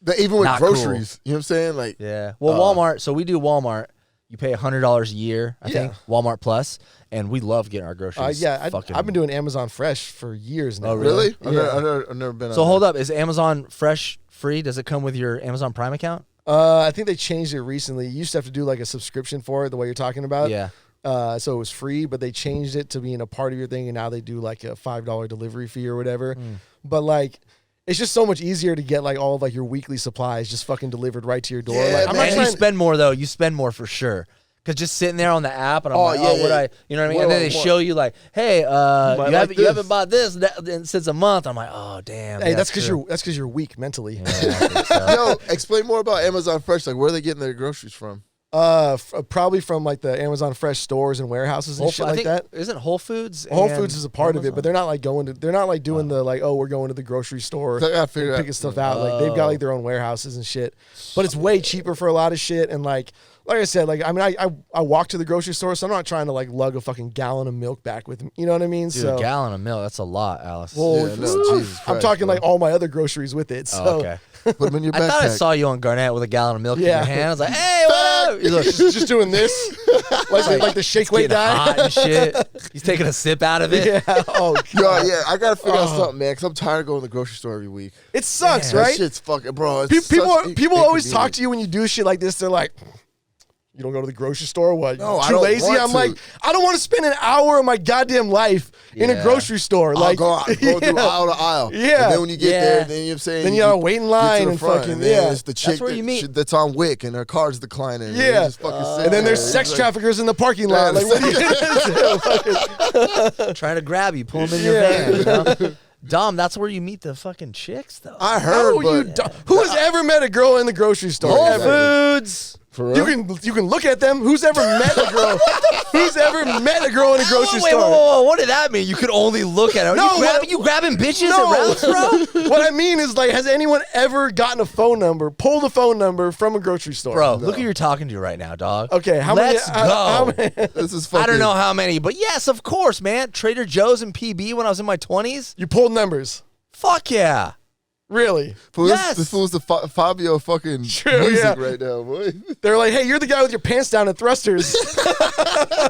But even with Not groceries, cool. you know what I'm saying? Like, Yeah. Well, Walmart. So we do Walmart. You pay $100 a year, I think, Walmart Plus, and we love getting our groceries. I've been doing Amazon Fresh for years now. Oh, really? Yeah. I've never been. So on hold that. up, is Amazon Fresh free? Does it come with your Amazon Prime account? I think they changed it recently. You used to have to do like a subscription for it, the way you're talking about. Yeah. So it was free, but they changed it to being a part of your thing, and now they do like a $5 delivery fee or whatever. But like, it's just so much easier to get like all of like your weekly supplies just fucking delivered right to your door. Yeah, Like, I'm not And you trying. spend more though. You spend more for sure. Cause just sitting there on the app and I'm like, yeah, oh, what yeah. I, you know what I mean? What And then do I they want? show you like, hey, you like haven't this. bought this since a month. I'm like, oh damn. Hey, yeah, that's because true. you're weak mentally. Yeah, I think so. Yo, explain more about Amazon Fresh. Like, where are they getting their groceries from? Probably from like the Amazon Fresh stores and warehouses and Whole shit I like think, that. Isn't Whole Foods? Whole and Foods is a part of it, but Amazon? they're not like doing the like, oh, we're going to the grocery store I gotta figure and out. picking stuff out. Like they've got like their own warehouses and shit. But it's way cheaper for a lot of shit. And like I said, like I mean, I walk to the grocery store, so I'm not trying to like lug a fucking gallon of milk back with me. You know what I mean? Dude, so a gallon of milk, that's a lot, Alice. well, Yeah, no, Jesus I'm Christ, talking bro. like all my other groceries with it. So Oh, okay. Put them in your I thought I backpack. saw you on Garnett with a gallon of milk in Yeah. your hand. I was like, hey, what up? You look, just doing this, like the shake weight getting guy. hot and shit. He's taking a sip out of it. Yeah. Oh, Yo, God. yeah, I gotta figure out something, man, because I'm tired of going to the grocery store every week. It sucks, Damn. That right? shit's fucking, bro. It's People such always talk inconvenient. to you when you do shit like this. They're like, you don't go to the grocery store? What? No, Too I don't lazy? want I'm to. like, I don't want to spend an hour of my goddamn life in a Yeah. grocery store. I'll Like, go through aisle to aisle. Yeah. And then when you get Yeah. there, then you know what I'm saying? Then you gotta wait in get line to the and front, fucking- and then yeah. it's the chick where you meet. that's on Wick and her car's declining. And Yeah. you just fucking sit and then there's there. sex It's like, traffickers in the parking lot. Yeah, Like, what are you gonna do? Trying to grab you, pull them in your Yeah. van. You know? Dom, that's where you meet the fucking chicks, though. I heard, Oh, you but dumb. Who has ever met a girl in the grocery store? Whole Ever? Foods. for real. You can look at them. Who's ever met a girl? Who's ever met a girl in a grocery Wait, store? whoa. What did that mean? You could only look at her. No, you grabbing bitches No. at Ralph's, bro? What I mean is, like, has anyone ever gotten a phone number, pulled a phone number from a grocery store? Bro, look who you're talking to right now, dog. Okay, how Let's many? go. How many? This is fucking. I don't know how many, but yes, of course, man. Trader Joe's and PB when I was in my 20s. You pulled numbers. Fuck yeah. Really? Fool, Yes. This fool's the Fabio fucking True, music yeah. right now, boy. They're like, hey, you're the guy with your pants down at Thrusters.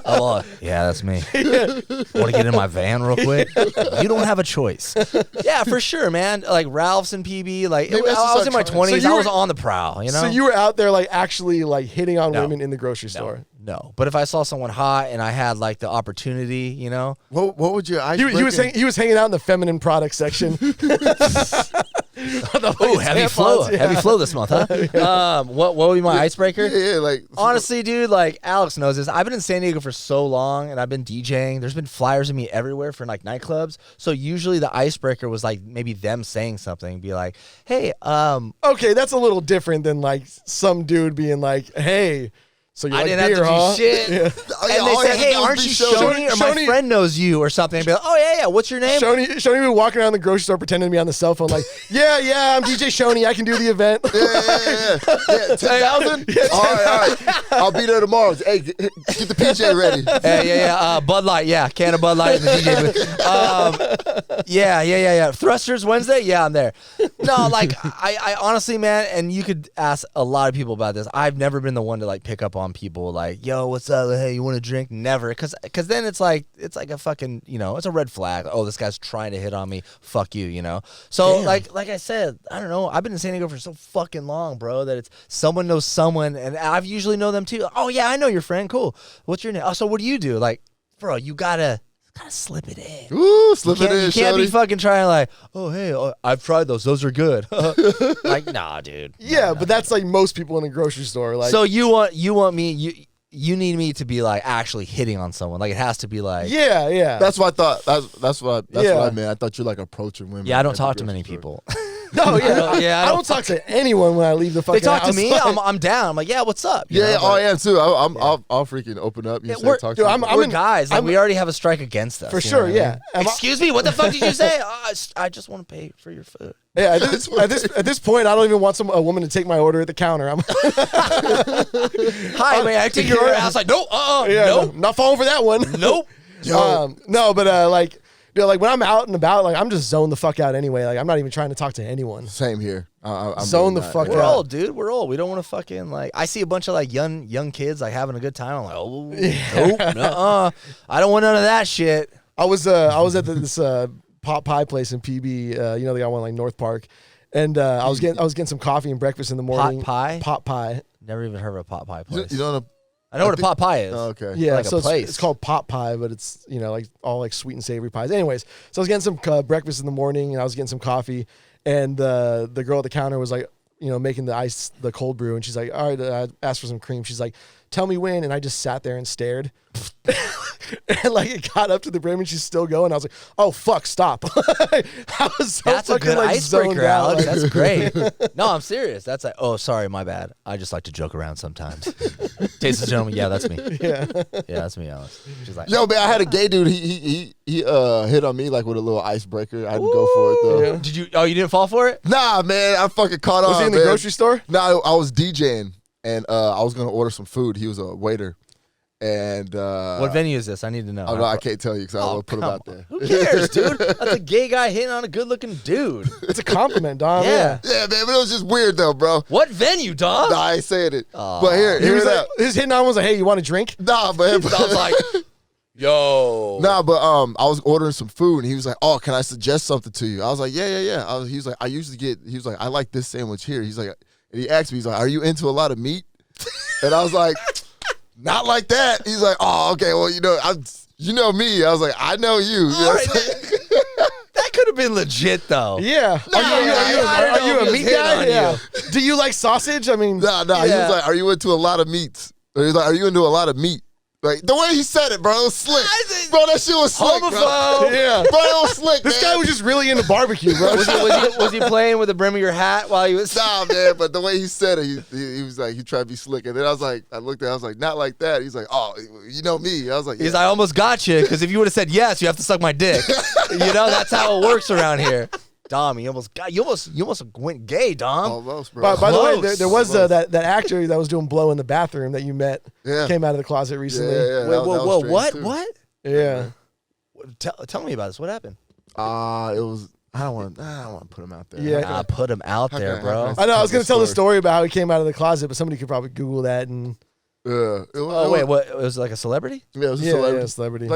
Oh, yeah, that's me. Want to get in my van real quick? You don't have a choice. Yeah, for sure, man. Like Ralph's and PB. Like Maybe that's I was just in my our time. 20s. So you I was were- on the prowl. You know. So you were out there, like, actually, like, hitting on No. women in the grocery store. No, but if I saw someone hot and I had like the opportunity, you know, What would your ice? He was hanging out in the feminine product section. ooh, heavy flow, heavy flow this month, huh? What would be my icebreaker? Yeah, like Honestly, dude, like Alex knows this. I've been in San Diego for so long, and I've been DJing. There's been flyers of me everywhere for like nightclubs. So usually the icebreaker was like maybe them saying something, be like, "Hey, Okay, that's a little different than, like, some dude being like, hey, so you I like didn't beer, have to huh? do shit." Yeah. Oh, yeah, And they all say, you had to "Hey, do was aren't be you Shoney. Shoney? Or my Shoney- friend knows you, or something." I'd be like, "Oh yeah, what's your name?" Shoney be walking around the grocery store pretending to be on the cell phone, like, yeah, I'm DJ Shoney. I can do the event. Yeah, 10,000? All right. I'll be there tomorrow. Hey, get the PJ ready. Yeah. Bud Light, yeah, can of Bud Light in the DJ booth. Yeah. Thrusters Wednesday, yeah, I'm there. No, like I honestly, man, and you could ask a lot of people about this. I've never been the one to like pick up on people like, "Yo, what's up? Hey, you want to drink?" Never, because then it's like a fucking, you know, it's a red flag. Oh, this guy's trying to hit on me. Fuck you, you know. So like I said, I don't know. I've been in San Diego for so fucking long, bro, that it's someone knows someone, and I've usually know them too. Oh yeah, I know your friend. Cool. What's your name? Oh, so what do you do? Like, bro, you gotta slip it in. Ooh, slip it in, You can't be shorty. fucking trying like, "Oh hey, I've tried those. Those are good." Like, nah, dude. Yeah, but that's like most people in a grocery store. Like, So you want me? You need me to be like actually hitting on someone. Like it has to be like. yeah. That's what I thought. That's what Yeah. I meant. I thought you're like approaching women. Yeah, I don't at the talk to grocery many store. people. No, yeah. Yeah, I don't talk to anyone when I leave the They fucking talk house. to me. Like, I'm down. I'm like, yeah, what's up? You Yeah, know, oh, I but- am too. I'll freaking open up. You say we're- talk dude, to I'm me. We're in- guys. Like, I'm- we already have a strike against us. For you know sure, what I yeah. mean? Am I- Excuse me. What the fuck did you say? I just want to pay for your food. Yeah, at this point, I don't even want a woman to take my order at the counter. I'm Hi, may I take your order? I was like, no, nope, I'm not falling for that one. nope. No, but like, you know, like when I'm out and about, like I'm just zoned the fuck out anyway. Like I'm not even trying to talk to anyone. Same here. I'm Zone really the not. fuck We're out. old, dude. We're old. We don't want to fucking like. I see a bunch of like young kids like having a good time. I'm like, oh, nope, nuh-uh. I don't want none of that shit. I was at this pot pie place in PB. You know, they got one like North Park, and I was getting some coffee and breakfast in the morning. Pot pie. Never even heard of a pot pie place. You know I know what a pot pie is. Oh, okay. Yeah, Like a so place. it's called pot pie, but it's, you know, like all like sweet and savory pies. Anyways, so I was getting some breakfast in the morning, and I was getting some coffee, and the girl at the counter was like, you know, making the cold brew, and she's like, all right, I asked for some cream. She's like, tell me when, and I just sat there and stared. And like it got up to the brim and she's still going. I was like, oh fuck, stop. I was so That's a fucking, good like, zoned icebreaker, out, Alex. like- That's great. No, I'm serious. That's like, oh, sorry, my bad. I just like to joke around sometimes. Taste of gentleman, yeah, that's me. Yeah. Yeah, that's me, Alex. She's like, Yo, man, I had a gay dude. He hit on me like with a little icebreaker. I had to go for it though. Yeah. did you? Oh, you didn't fall for it? Nah, man, I fucking caught on. Was he in the man. grocery store? Nah, I was DJing and I was gonna order some food. He was a waiter, and What venue is this? I need to know. I can't tell you because I Oh, will put him come out there. Who cares, dude? That's a gay guy hitting on a good-looking dude. It's a compliment, Dom. Yeah. Yeah, man, but it was just weird though, bro. What venue, dog? Nah, I ain't saying it. Aw. But here He was it like, out. his hitting on was like, hey, you want a drink? Nah, man. I was like, yo. Nah, but I was ordering some food and he was like, "Oh, can I suggest something to you?" I was like, "Yeah." He was like, he was like, "I like this sandwich here." He's like, and he asked me, he's like, "Are you into a lot of meat?" And I was like, not like that. He's like, oh, okay, well, you know me. I was like, I know you. All right, that could have been legit though. Yeah. Are you a meat guy? Yeah. Do you like sausage? I mean, No. He was like, are you into a lot of meats? Or he's like, are you into a lot of meat? Like the way he said it, bro, it was slick. Bro, that shit was slick, bro. Yeah. Bro, it was slick, This man. guy was just really into barbecue, bro. Was he playing with the brim of your hat while he was? Nah, man, but the way he said it, he was like, he tried to be slick. And then I looked at it, I was like, not like that. He's like, oh, you know me. I was like, yeah. He's like, I almost got you, because if you would have said yes, you have to suck my dick. That's how it works around here. Dom, you almost went gay, Dom. Almost, bro. By the way, there was that actor that was doing blow in the bathroom that you met. Yeah. Came out of the closet recently. Yeah. Whoa, what? Yeah. Tell me about this. What happened? It was. I don't want to put him out there. Yeah. Put him out there, bro. I know. I was going to tell the story about how he came out of the closet, but somebody could probably Google that and. What? It was like a celebrity? Yeah, it was a celebrity. Yeah, a celebrity.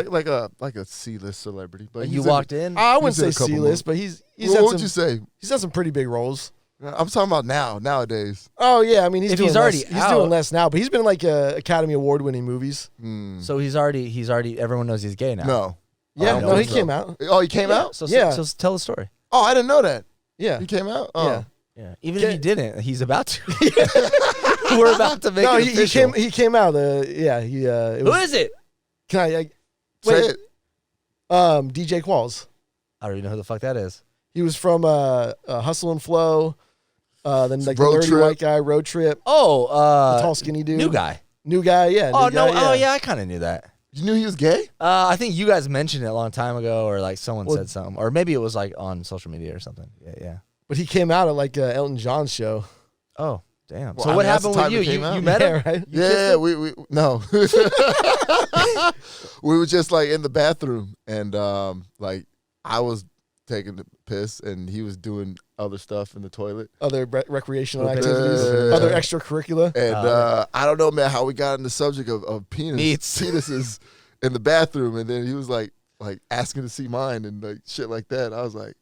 Like a C-list celebrity. But You walked in? I wouldn't say he's in a couple C-list, but he's What would you say? He's done some pretty big roles. I'm talking about nowadays. Oh yeah, I mean If doing he's already less, he's doing out- less now, but he's been in like Academy Award winning movies. So he's already. Everyone knows he's gay now. No. Yeah, don't no, he think so. came out. Oh, he came out? So Yeah. tell the story. Oh, I didn't know that. Yeah, He came out? Oh. yeah. Yeah. Even if he didn't, he's about to. We're about to make No, it he official. came out. It Who was, is it? can I? Say Wait, it. DJ Qualls. I don't even know who the fuck that is. He was from Hustle and Flow. Then like the Road nerdy Trip. white guy, Road Trip. Oh, The tall skinny dude. new guy. New guy, yeah. Oh new no! guy, Oh yeah, I kind of knew that. You knew he was gay? I think you guys mentioned it a long time ago, or like someone said something, or maybe it was like on social media or something. Yeah. But he came out at like Elton John's show. Oh, damn. Well, So I what mean, that's happened the with time you? it came out. You met him? Yeah, right. Yeah, we no. We were just like in the bathroom and like I was taking the piss and he was doing other stuff in the toilet. Other recreational Okay. activities, Yeah. other extracurricular. And I don't know, man, how we got in the subject of penises in the bathroom, and then he was like asking to see mine and like shit like that. I was like,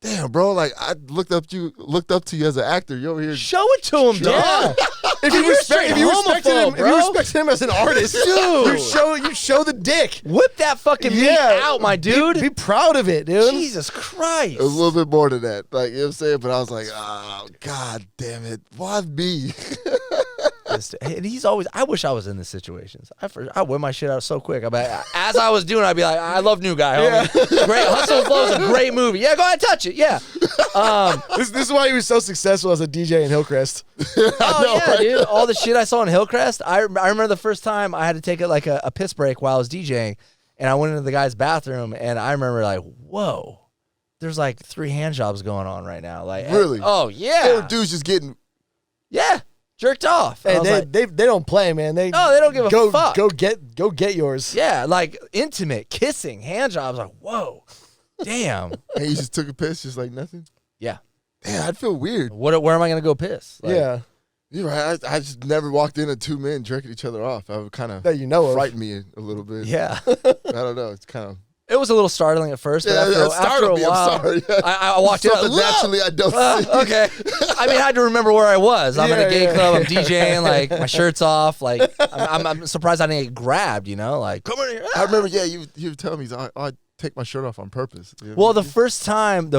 damn, bro, like I looked up to you as an actor. You're over here. Show it to him, dog. If you respected homophobe, him as an artist, Dude. you show the dick. Whip that fucking meat out, my dude. Be proud of it, dude. Jesus Christ. It was a little bit more than that. Like, you know what I'm saying? But I was like, oh, God damn it. Why me? And he's always. I wish I was in this situations. I whip my shit out so quick. As I was doing, I'd be like, I love New Guy. Homie. Great. Hustle and Flow is a great movie. Yeah, go ahead, touch it. Yeah. This is why he was so successful as a DJ in Hillcrest. Oh yeah, dude. All the shit I saw in Hillcrest. I remember the first time I had to take a piss break while I was DJing, and I went into the guy's bathroom, and I remember like, whoa, there's like 3 hand jobs going on right now. Like, Really? Oh yeah. There were dudes just getting. Yeah. Jerked off. Hey, And I was like, they don't play, man. They don't give a fuck. Go get yours. yeah, like intimate, kissing, hand jobs. Like, whoa, damn. And he just took a piss, just like nothing. Yeah. Damn, I'd feel weird. Where am I gonna go piss? Like, Yeah, You're right. I just never walked into 2 men jerking each other off. I would kind of that you know of. frighten me a little bit. Yeah. I don't know. It's kind of. It was a little startling at first, but Yeah, that after a startled me. while, I'm sorry. I walked in. Something Like, naturally I don't see. okay. I mean, I had to remember where I was. I'm in Yeah, a gay yeah. club. I'm DJing. Like my shirt's off. Like I'm surprised I didn't get grabbed. You know, like come in here. I remember, yeah, you would tell me, I take my shirt off on purpose. You know? Well, the first time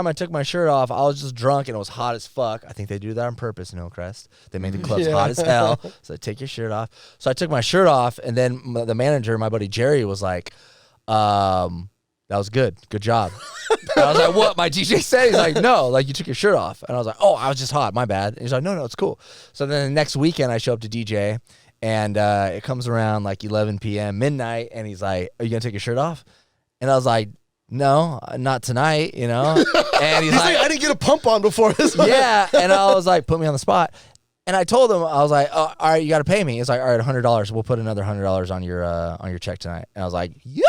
I took my shirt off, I was just drunk and it was hot as fuck. I think they do that on purpose in Hillcrest. They make the clubs Yeah. hot as hell. So take your shirt off. So I took my shirt off, and then the manager, my buddy Jerry, was like, that was good. Good job. And I was like, what? My DJ said? He's like, no, like you took your shirt off. And I was like, oh, I was just hot. My bad. And he's like, no, it's cool. So then the next weekend I show up to DJ, and it comes around like 11 p.m., midnight, and he's like, are you going to take your shirt off? And I was like, no, not tonight, you know? And he's He's like, I didn't get a pump on before this. yeah. And I was like, put me on the spot. And I told him, I was like, oh, all right, you got to pay me. He's like, all right, $100. We'll put another $100 on your check tonight. And I was like, yep.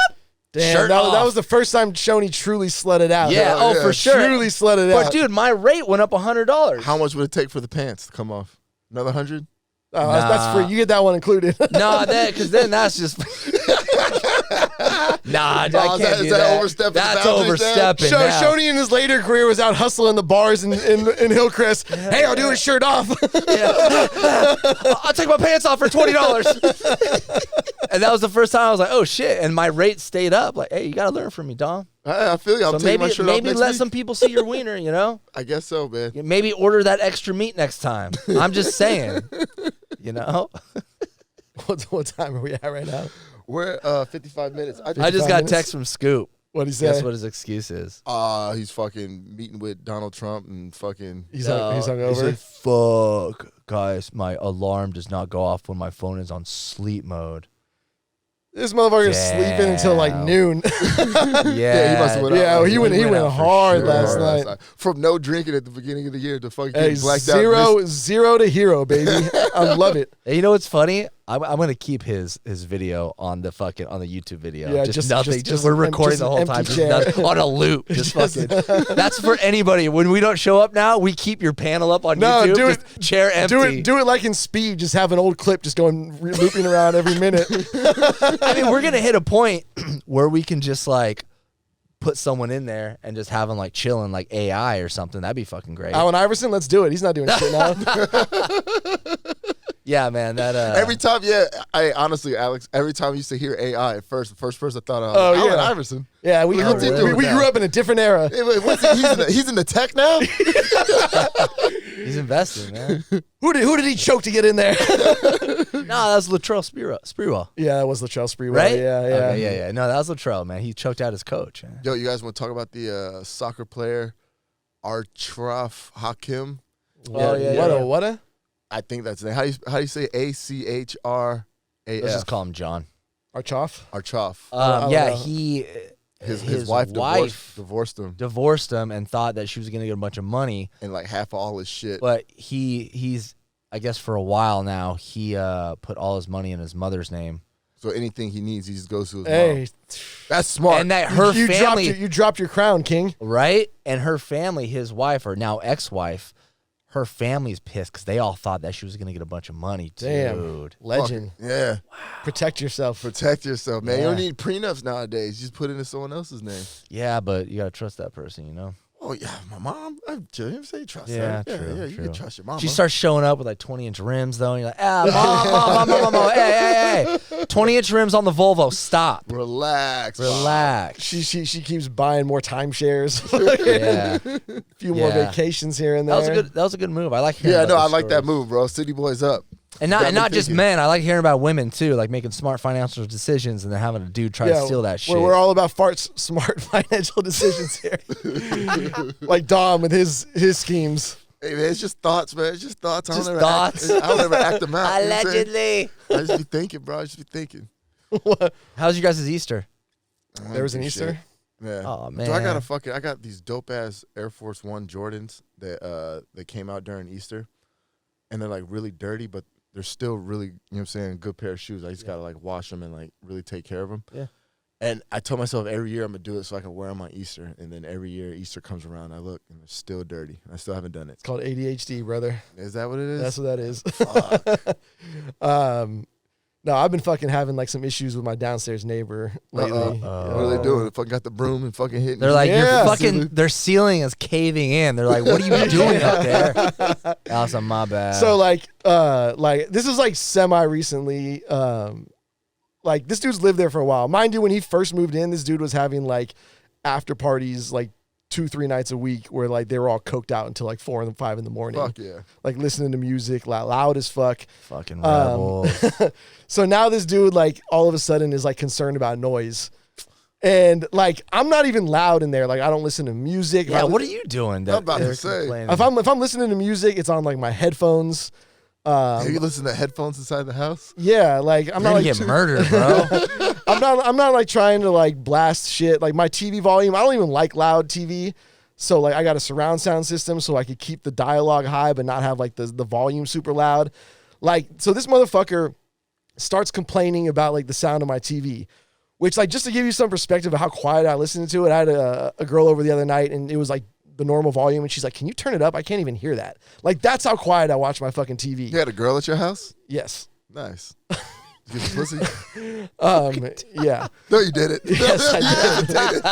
Damn, Shirt that off. was the first time Shoney truly slutted out. Yeah, Yeah, for sure. Truly slutted But out. dude, my rate went up $100. How much would it take for the pants to come off? Another 100? That's free. You get that one included. No, because then that's just Nah, I Oh, can't is do that that. overstepping the That's boundaries there? overstepping. now. Shoney in his later career was out hustling the bars in Hillcrest. Hey, I'll do his shirt off. I'll take my pants off for $20. And that was the first time I was like, oh shit. And my rate stayed up. Like, hey, you gotta learn from me, Dom. I feel you. I'm So taking my shirt off maybe next let week. some people see your wiener, you know? I guess so, man. Maybe order that extra meat next time. I'm just saying. You know? What time are we at right now? We're 55 minutes. I just 55 got minutes? text from Scoop. What'd he say? Guess what his excuse is? He's fucking meeting with Donald Trump and fucking. He's hungover. He said, fuck, guys, my alarm does not go off when my phone is on sleep mode. This motherfucker's sleeping until like Damn. noon. Yeah. he must have went Yeah, out. he went out for hard sure. last night. From no drinking at the beginning of the year to fucking Hey, getting blacked out. zero to hero, baby. I love it. Hey, you know what's funny? I'm gonna keep his video on the YouTube video. Yeah, just just- nothing. just We're an recording empty the whole time, chair. just nothing, on a loop. Just fucking. That's for anybody. When we don't show up now, we keep your panel up on No, YouTube. do just it- chair empty. Do it like in Speed. Just have an old clip just going looping around every minute. I mean, we're gonna hit a point where we can just like put someone in there and just have them like chilling, like AI or something. That'd be fucking great. Allen Iverson, let's do it. He's not doing shit now. Yeah, man. That Every time, I honestly, Alex, every time I used to hear AI, the first person I thought of, Oh, Allen yeah. Iverson. Yeah, we What's he doing we now? grew up in a different era. Hey, wait, he's in the tech now? he's investing, man. Who did he choke to get in there? No, that was Latrell Sprewell. Yeah, that was Latrell Sprewell. Right? Yeah. Okay, yeah. No, that was Latrell, man. He choked out his coach. Man. Yo, you guys want to talk about the soccer player, Achraf Hakim? Oh, yeah. What a? I think that's the name. How do you say Achraf? Let's just call him John. Archoff? Achraf. I don't Yeah, know. His wife divorced him, divorced him and thought that she was going to get a bunch of money. and like half of all his shit. But he's, I guess for a while now, he put all his money in his mother's name. So anything he needs, he just goes to his Hey, mom. That's smart. And that her you family, you dropped your crown, King. right? And her family, his wife, or now ex-wife, her family's pissed because they all thought that she was going to get a bunch of money. Damn. Dude. Legend. Yeah. Protect yourself. Protect yourself, man. You Yeah. don't need prenups nowadays. You just put it in someone else's name. Yeah, but you got to trust that person, you know? Oh, yeah. My mom, I didn't say trust Yeah, her. true, You true. can trust your mom. She starts showing up with like 20-inch rims, though. And you're like, mom. Hey. 20-inch rims on the Volvo. Stop. Relax. Relax. She keeps buying more timeshares. Yeah. A few more Yeah. vacations here and there. That was a good move. I like hearing Yeah, about no, I those like that stories. move, bro. City boys up. And Got me not just thinking. men. I like hearing about women too, like making smart financial decisions and then having a dude try to steal that shit. We're all about smart financial decisions here. Like Dom with his schemes. Hey, man, it's just thoughts, man. It's just thoughts. Just I don't thoughts. I don't ever act them out. You know what I'm saying? Allegedly. I just be thinking, bro. I just be thinking. How's you guys' Easter? There was an Shit. Easter. Yeah. Oh man. So I got these dope ass Air Force One Jordans that came out during Easter, and they're like really dirty, but they're still really, you know what I'm saying, good pair of shoes. I just gotta like wash them and like really take care of them. Yeah. And I told myself every year I'm gonna do it so I can wear them on Easter, and then every year Easter comes around, I look and they're still dirty. I still haven't done it. It's called ADHD, brother. Is that what it is? That's what that is. Fuck. No, I've been fucking having like some issues with my downstairs neighbor lately. What are they doing? They fucking got the broom and fucking hitting. They're like, Yeah. your fucking, their ceiling is caving in. They're like, what are you doing up there? Awesome, my bad. So like this is like semi recently. Like this dude's lived there for a while. Mind you, when he first moved in, this dude was having like after parties like 2-3 nights a week where like they were all coked out until like 4 and 5 in the morning. Fuck yeah. Like listening to music loud as fuck. fucking rebels. So now this dude like all of a sudden is like concerned about noise. And like I'm not even loud in there. Like I don't listen to music. Yeah, what are you doing? I'm about to they're say. complaining? If I'm listening to music, it's on like my headphones. Have you listened to headphones inside the house? Yeah, like I'm You're not gonna like get murdered, bro. I'm not like trying to like blast shit. Like my TV volume, I don't even like loud TV. So like I got a surround sound system so I could keep the dialogue high but not have like the volume super loud. Like so this motherfucker starts complaining about like the sound of my TV, which like just to give you some perspective of how quiet I listened to it, I had a girl over the other night and it was like the normal volume and she's like, "Can you turn it up? I can't even hear that." Like that's how quiet I watch my fucking TV. You had a girl at your house? Yes. Nice. Get the pussy? Yeah. No, you did it. Yes, I did.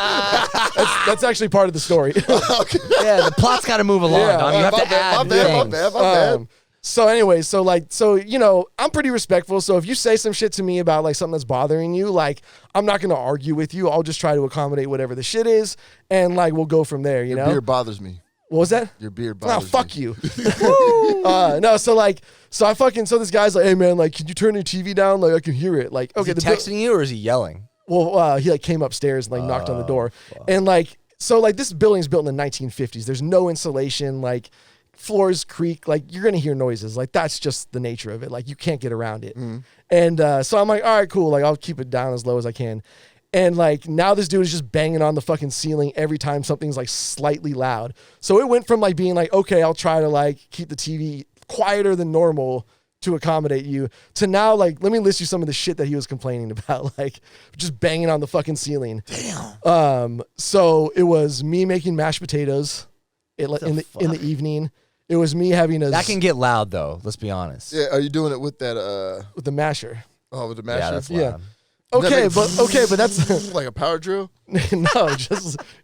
That's actually part of the story. Okay. Yeah, the plot's got to move along, Yeah, Dom. You have my to bad, add my bad, my things. bad, my bad. So anyway, so you know, I'm pretty respectful. So if you say some shit to me about like something that's bothering you, like I'm not gonna argue with you. I'll just try to accommodate whatever the shit is, and like we'll go from there. You Your know. beard bothers me. What was that? Your beard Oh, bothers fuck me. you. No, so this guy's like, hey man, like, can you turn your TV down? Like, I can hear it. Like, okay, Is he texting you or is he yelling? well, he like came upstairs and like knocked on the door, and like, so like this building's built in the 1950s. There's no insulation. Like, floors creak. Like, you're gonna hear noises. Like, that's just the nature of it. Like, you can't get around it. And so I'm like, all right, cool. Like, I'll keep it down as low as I can. And like now this dude is just banging on the fucking ceiling every time something's like slightly loud. So it went from like being like, okay, I'll try to like keep the TV quieter than normal to accommodate you, to now like, let me list you some of the shit that he was complaining about, like just banging on the fucking ceiling. Damn. So it was me making mashed potatoes in the evening. It was me having That can get loud though. Let's be honest. Yeah, are you doing it with that? with the masher. Oh, with the Yeah, masher? that's Yeah. loud. Okay, but that's like a power drill. no,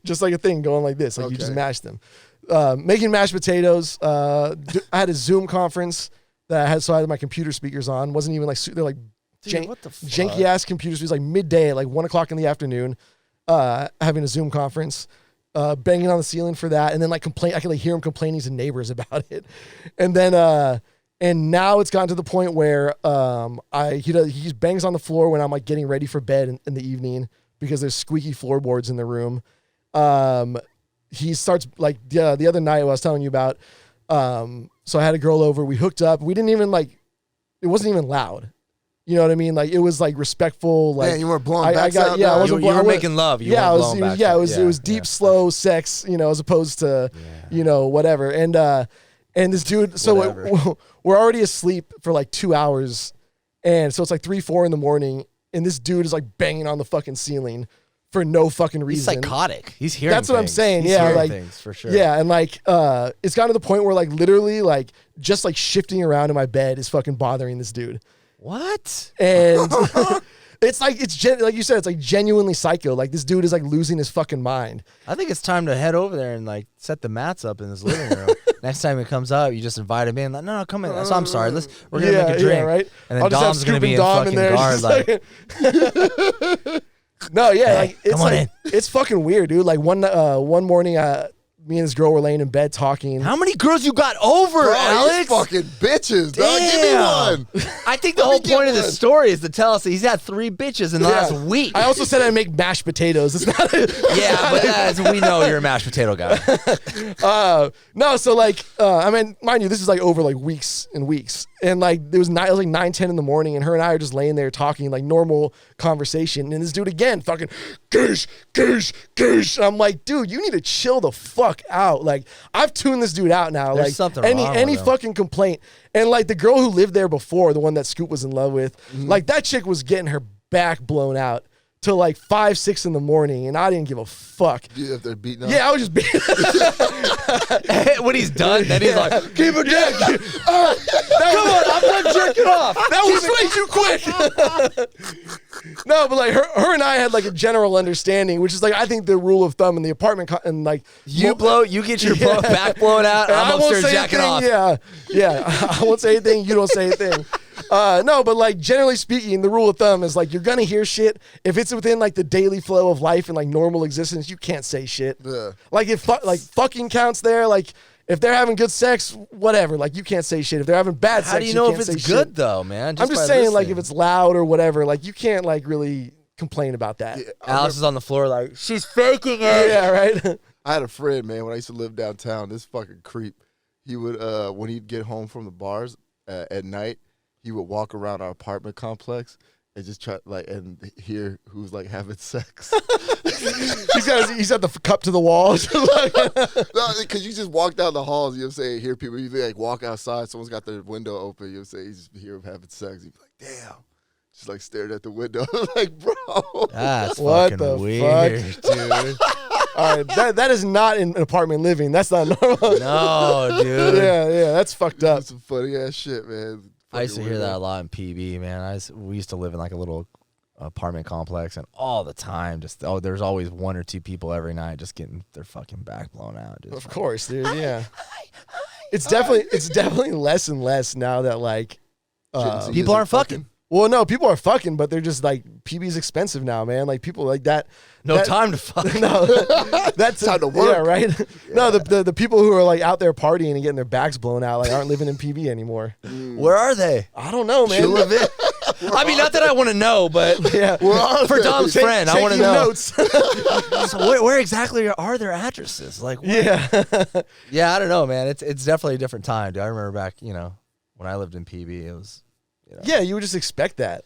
just like a thing going like this. Like you just Okay. mash them. Making mashed potatoes. I had a Zoom conference that I had my computer speakers on. Wasn't even like they're like Dude, what the fuck? janky ass computer speakers. Like midday, at like 1 o'clock in the afternoon, having a Zoom conference, banging on the ceiling for that, and then like I can like hear him complaining to neighbors about it, and then. And now it's gotten to the point where he bangs on the floor when I'm like getting ready for bed in the evening because there's squeaky floorboards in the room. He starts like the other night I was telling you about. So I had a girl over. We hooked up. We didn't even like. It wasn't even loud. You know what I mean? Like it was like respectful. Like Man, you weren't blowing backs out. yeah. I now? wasn't You were I wasn't- making love. You yeah, weren't it was, blowing back yeah, out. it was deep, slow sex, you know, as opposed to, you know, whatever. And this dude, so we're already asleep for like 2 hours, and so it's like 3, 4 in the morning, and this dude is like banging on the fucking ceiling for no fucking He's reason. psychotic. He's hearing That's what I'm things. saying. He's Yeah, hearing like things for sure. yeah, and like it's gotten to the point where like literally like just like shifting around in my bed is fucking bothering this dude. What? And it's like like you said, it's like genuinely psycho. Like this dude is like losing his fucking mind. I think it's time to head over there and like set the mats up in his living room. Next time he comes up, you just invite him in. Like, no, come in. So I'm sorry. We're gonna make a drink. Yeah, right. And then I'll just have Dom's gonna Scoop be and in Dom fucking there, guard. just Like, No, yeah, Hey, like it's come on like, it's fucking weird, dude. Like one morning, me and this girl were laying in bed talking. how many girls you got over, Bro, Alex? these fucking bitches, dog. Give me one. I think the Let me whole get point of the one. story is to tell us that he's had 3 bitches in the last week. I also said I make mashed potatoes. It's not. Yeah, but we know you're a mashed potato guy. No, so like, I mean, mind you, this is like over like weeks and weeks, and like it was like 9, 10 in the morning, and her and I are just laying there talking like normal conversation, and this dude again, fucking goosh, goosh, goosh. And I'm like, dude, you need to chill the fuck out. Like, I've tuned this dude out now. There's like something any wrong any with him. fucking complaint, and like the girl who lived there before, the one that Scoop was in love with, like that chick was getting her back blown out till like 5, 6 in the morning, and I didn't give a fuck. You if they're beating up. Yeah, I was just being. When he's done, then he's like, Keep it down. Come on, I'm not jerking off. That was way too quick. No, but like her and I had like a general understanding, which is like I think the rule of thumb in the apartment and like you get your Yeah. back blown out, And I'm I won't upstairs say jacking anything, off. Yeah. I won't say anything. You don't say anything. No, but like generally speaking, the rule of thumb is like you're gonna hear shit if it's within like the daily flow of life and like normal existence. You can't say shit. Yeah. Like if like fucking counts there, like if they're having good sex, whatever. Like you can't say shit. If they're having bad sex, How do you know can't if it's say good shit. though, man? I'm just by saying, like listening. if it's loud or whatever, like you can't like really complain about that. Alex is on the floor like, she's faking it. Yeah, right. I had a friend, man, when I used to live downtown. This fucking creep. He would, when he'd get home from the bars at night, he would walk around our apartment complex and just try and hear who's like having sex. he's got the cup to the wall. Because you just walk down the halls, you know what I'm saying, hear people, you like walk outside, someone's got their window open, you know what I'm saying, you just hear them having sex. You'd be like, damn. Just like stared at the window. like, bro. That's What fucking the weird, dude. All right, that is not in apartment living. That's not normal. No, dude. Yeah, that's fucked up. That's some funny ass shit, man. I used to hear that a lot in PB, man. We used to live in like a little apartment complex, and all the time, there's always one or two people every night just getting their fucking back blown out. Of course, dude. Yeah. It's definitely less and less now that like people aren't fucking. Well, no, people are fucking, but they're just like PB's expensive now, man. Like people like that. Time to fuck. No, that's time to work. Yeah, right. Yeah. No, the people who are like out there partying and getting their backs blown out like aren't living in PB anymore. Where are they? I don't know, man. I mean, not that I want to know, but yeah, for Dom's friend, I want to know. Notes. So where exactly are their addresses? Like, what? Yeah, I don't know, man. It's definitely a different time, dude. I remember back, when I lived in PB, it was. Yeah, you would just expect that.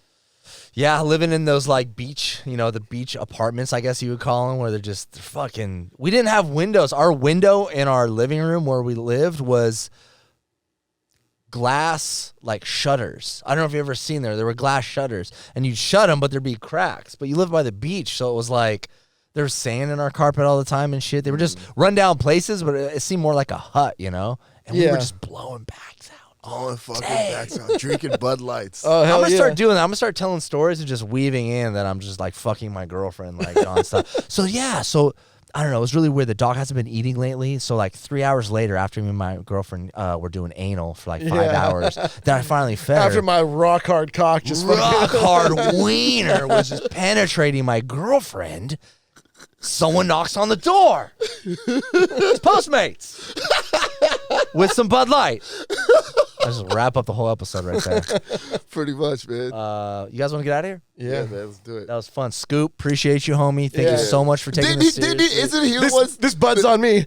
Yeah, living in those like beach, the beach apartments, I guess you would call them, where they're just fucking. We didn't have windows. Our window in our living room where we lived was glass like shutters. I don't know if you've ever seen there. There were glass shutters, and you'd shut them, but there'd be cracks. But you lived by the beach, so it was like there was sand in our carpet all the time and shit. They were just run down places, but it seemed more like a hut, and we were just blowing backs out. Oh, fucking backs out, drinking Bud Lights. Oh, hell I'm gonna start doing that. I'm gonna start telling stories and just weaving in that I'm just like fucking my girlfriend like nonstop. So I don't know. It was really weird. The dog hasn't been eating lately. So like 3 hours later, after me and my girlfriend were doing anal for like 5 hours, then I finally fed her. After my rock hard cock just rock hard wiener was just penetrating my girlfriend. Someone knocks on the door. It's Postmates with some Bud Light. I just wrap up the whole episode right there. Pretty much, man. You guys want to get out of here? Yeah, man, let's do it. That was fun. Scoop, appreciate you, homie. Thank you so much for taking this seriously. Isn't he the one? This Bud's on me.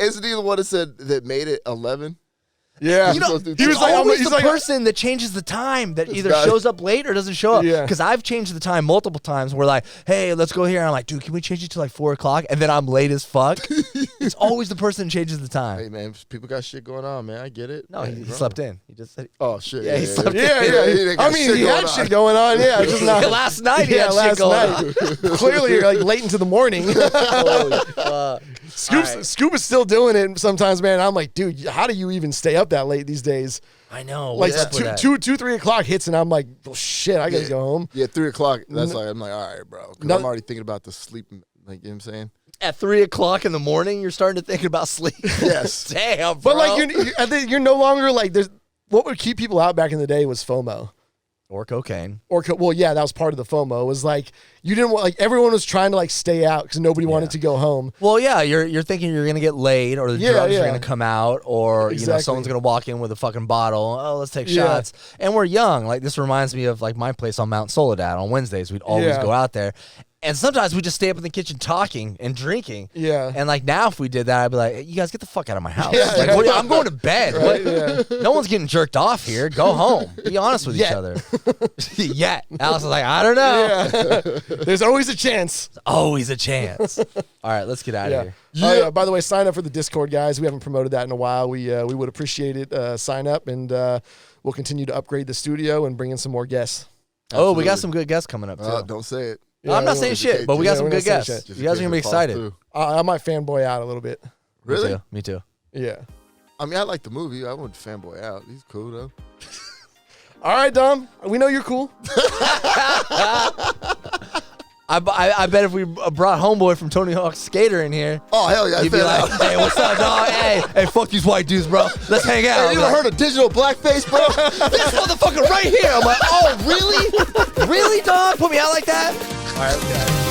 Isn't he the one that made it 11? Yeah, he was like, he's the person that changes the time that either shows up late or doesn't show up. Yeah, because I've changed the time multiple times. We're like, hey, let's go here. And I'm like, dude, can we change it to like 4 o'clock? And then I'm late as fuck. It's always the person that changes the time. Hey man, people got shit going on, man. I get it. No, he slept in. He just said, oh shit. Yeah, he slept in. Yeah. I mean, he had shit going on. Yeah, it's just not last night. He had shit going on. Clearly, you're like late into the morning. Holy fuck. Scoop is still doing it sometimes, man. I'm like, dude, how do you even stay up that late these days? I know. Like 3 o'clock hits, and I'm like, well, shit, I gotta go home. Yeah, 3 o'clock. I'm like, all right, bro. Because I'm already thinking about the sleep. Like, you know what I'm saying? At 3 o'clock in the morning, you're starting to think about sleep. Yes. Damn, bro. But like, you're no longer like. There's what would keep people out back in the day was FOMO. Or cocaine. Well, yeah, that was part of the FOMO. It was like you didn't want, like everyone was trying to like stay out because nobody wanted to go home. Well, yeah, you're thinking you're gonna get laid, or the drugs are gonna come out, or someone's gonna walk in with a fucking bottle. Oh, let's take shots. And we're young. Like this reminds me of like my place on Mount Soledad on Wednesdays. We'd always go out there. And sometimes we just stay up in the kitchen talking and drinking. Yeah. And like now, if we did that, I'd be like, hey, you guys get the fuck out of my house. Yeah, like, I'm going to bed. Right, no one's getting jerked off here. Go home. Be honest with each other. Yet. Alice was like, I don't know. Yeah. There's always a chance. There's always a chance. All right, let's get out of here. Yeah. By the way, sign up for the Discord, guys. We haven't promoted that in a while. We would appreciate it. Sign up, and we'll continue to upgrade the studio and bring in some more guests. Absolutely. Oh, we got some good guests coming up, too. Don't say it. Yeah, I'm not saying shit, but we got some good guests. You guys are going to be excited. I might fanboy out a little bit. Really? Me too. Yeah. I mean, I like the movie. I wouldn't fanboy out. He's cool, though. All right, Dom. We know you're cool. I bet if we brought Homeboy from Tony Hawk's Skater in here, oh hell yeah, he'd be like, "Hey, what's up, dog? Hey, fuck these white dudes, bro. Let's hang out." Hey, you ever heard of digital blackface, bro? This motherfucker right here. I'm like, oh, really, dog? Put me out like that? All right.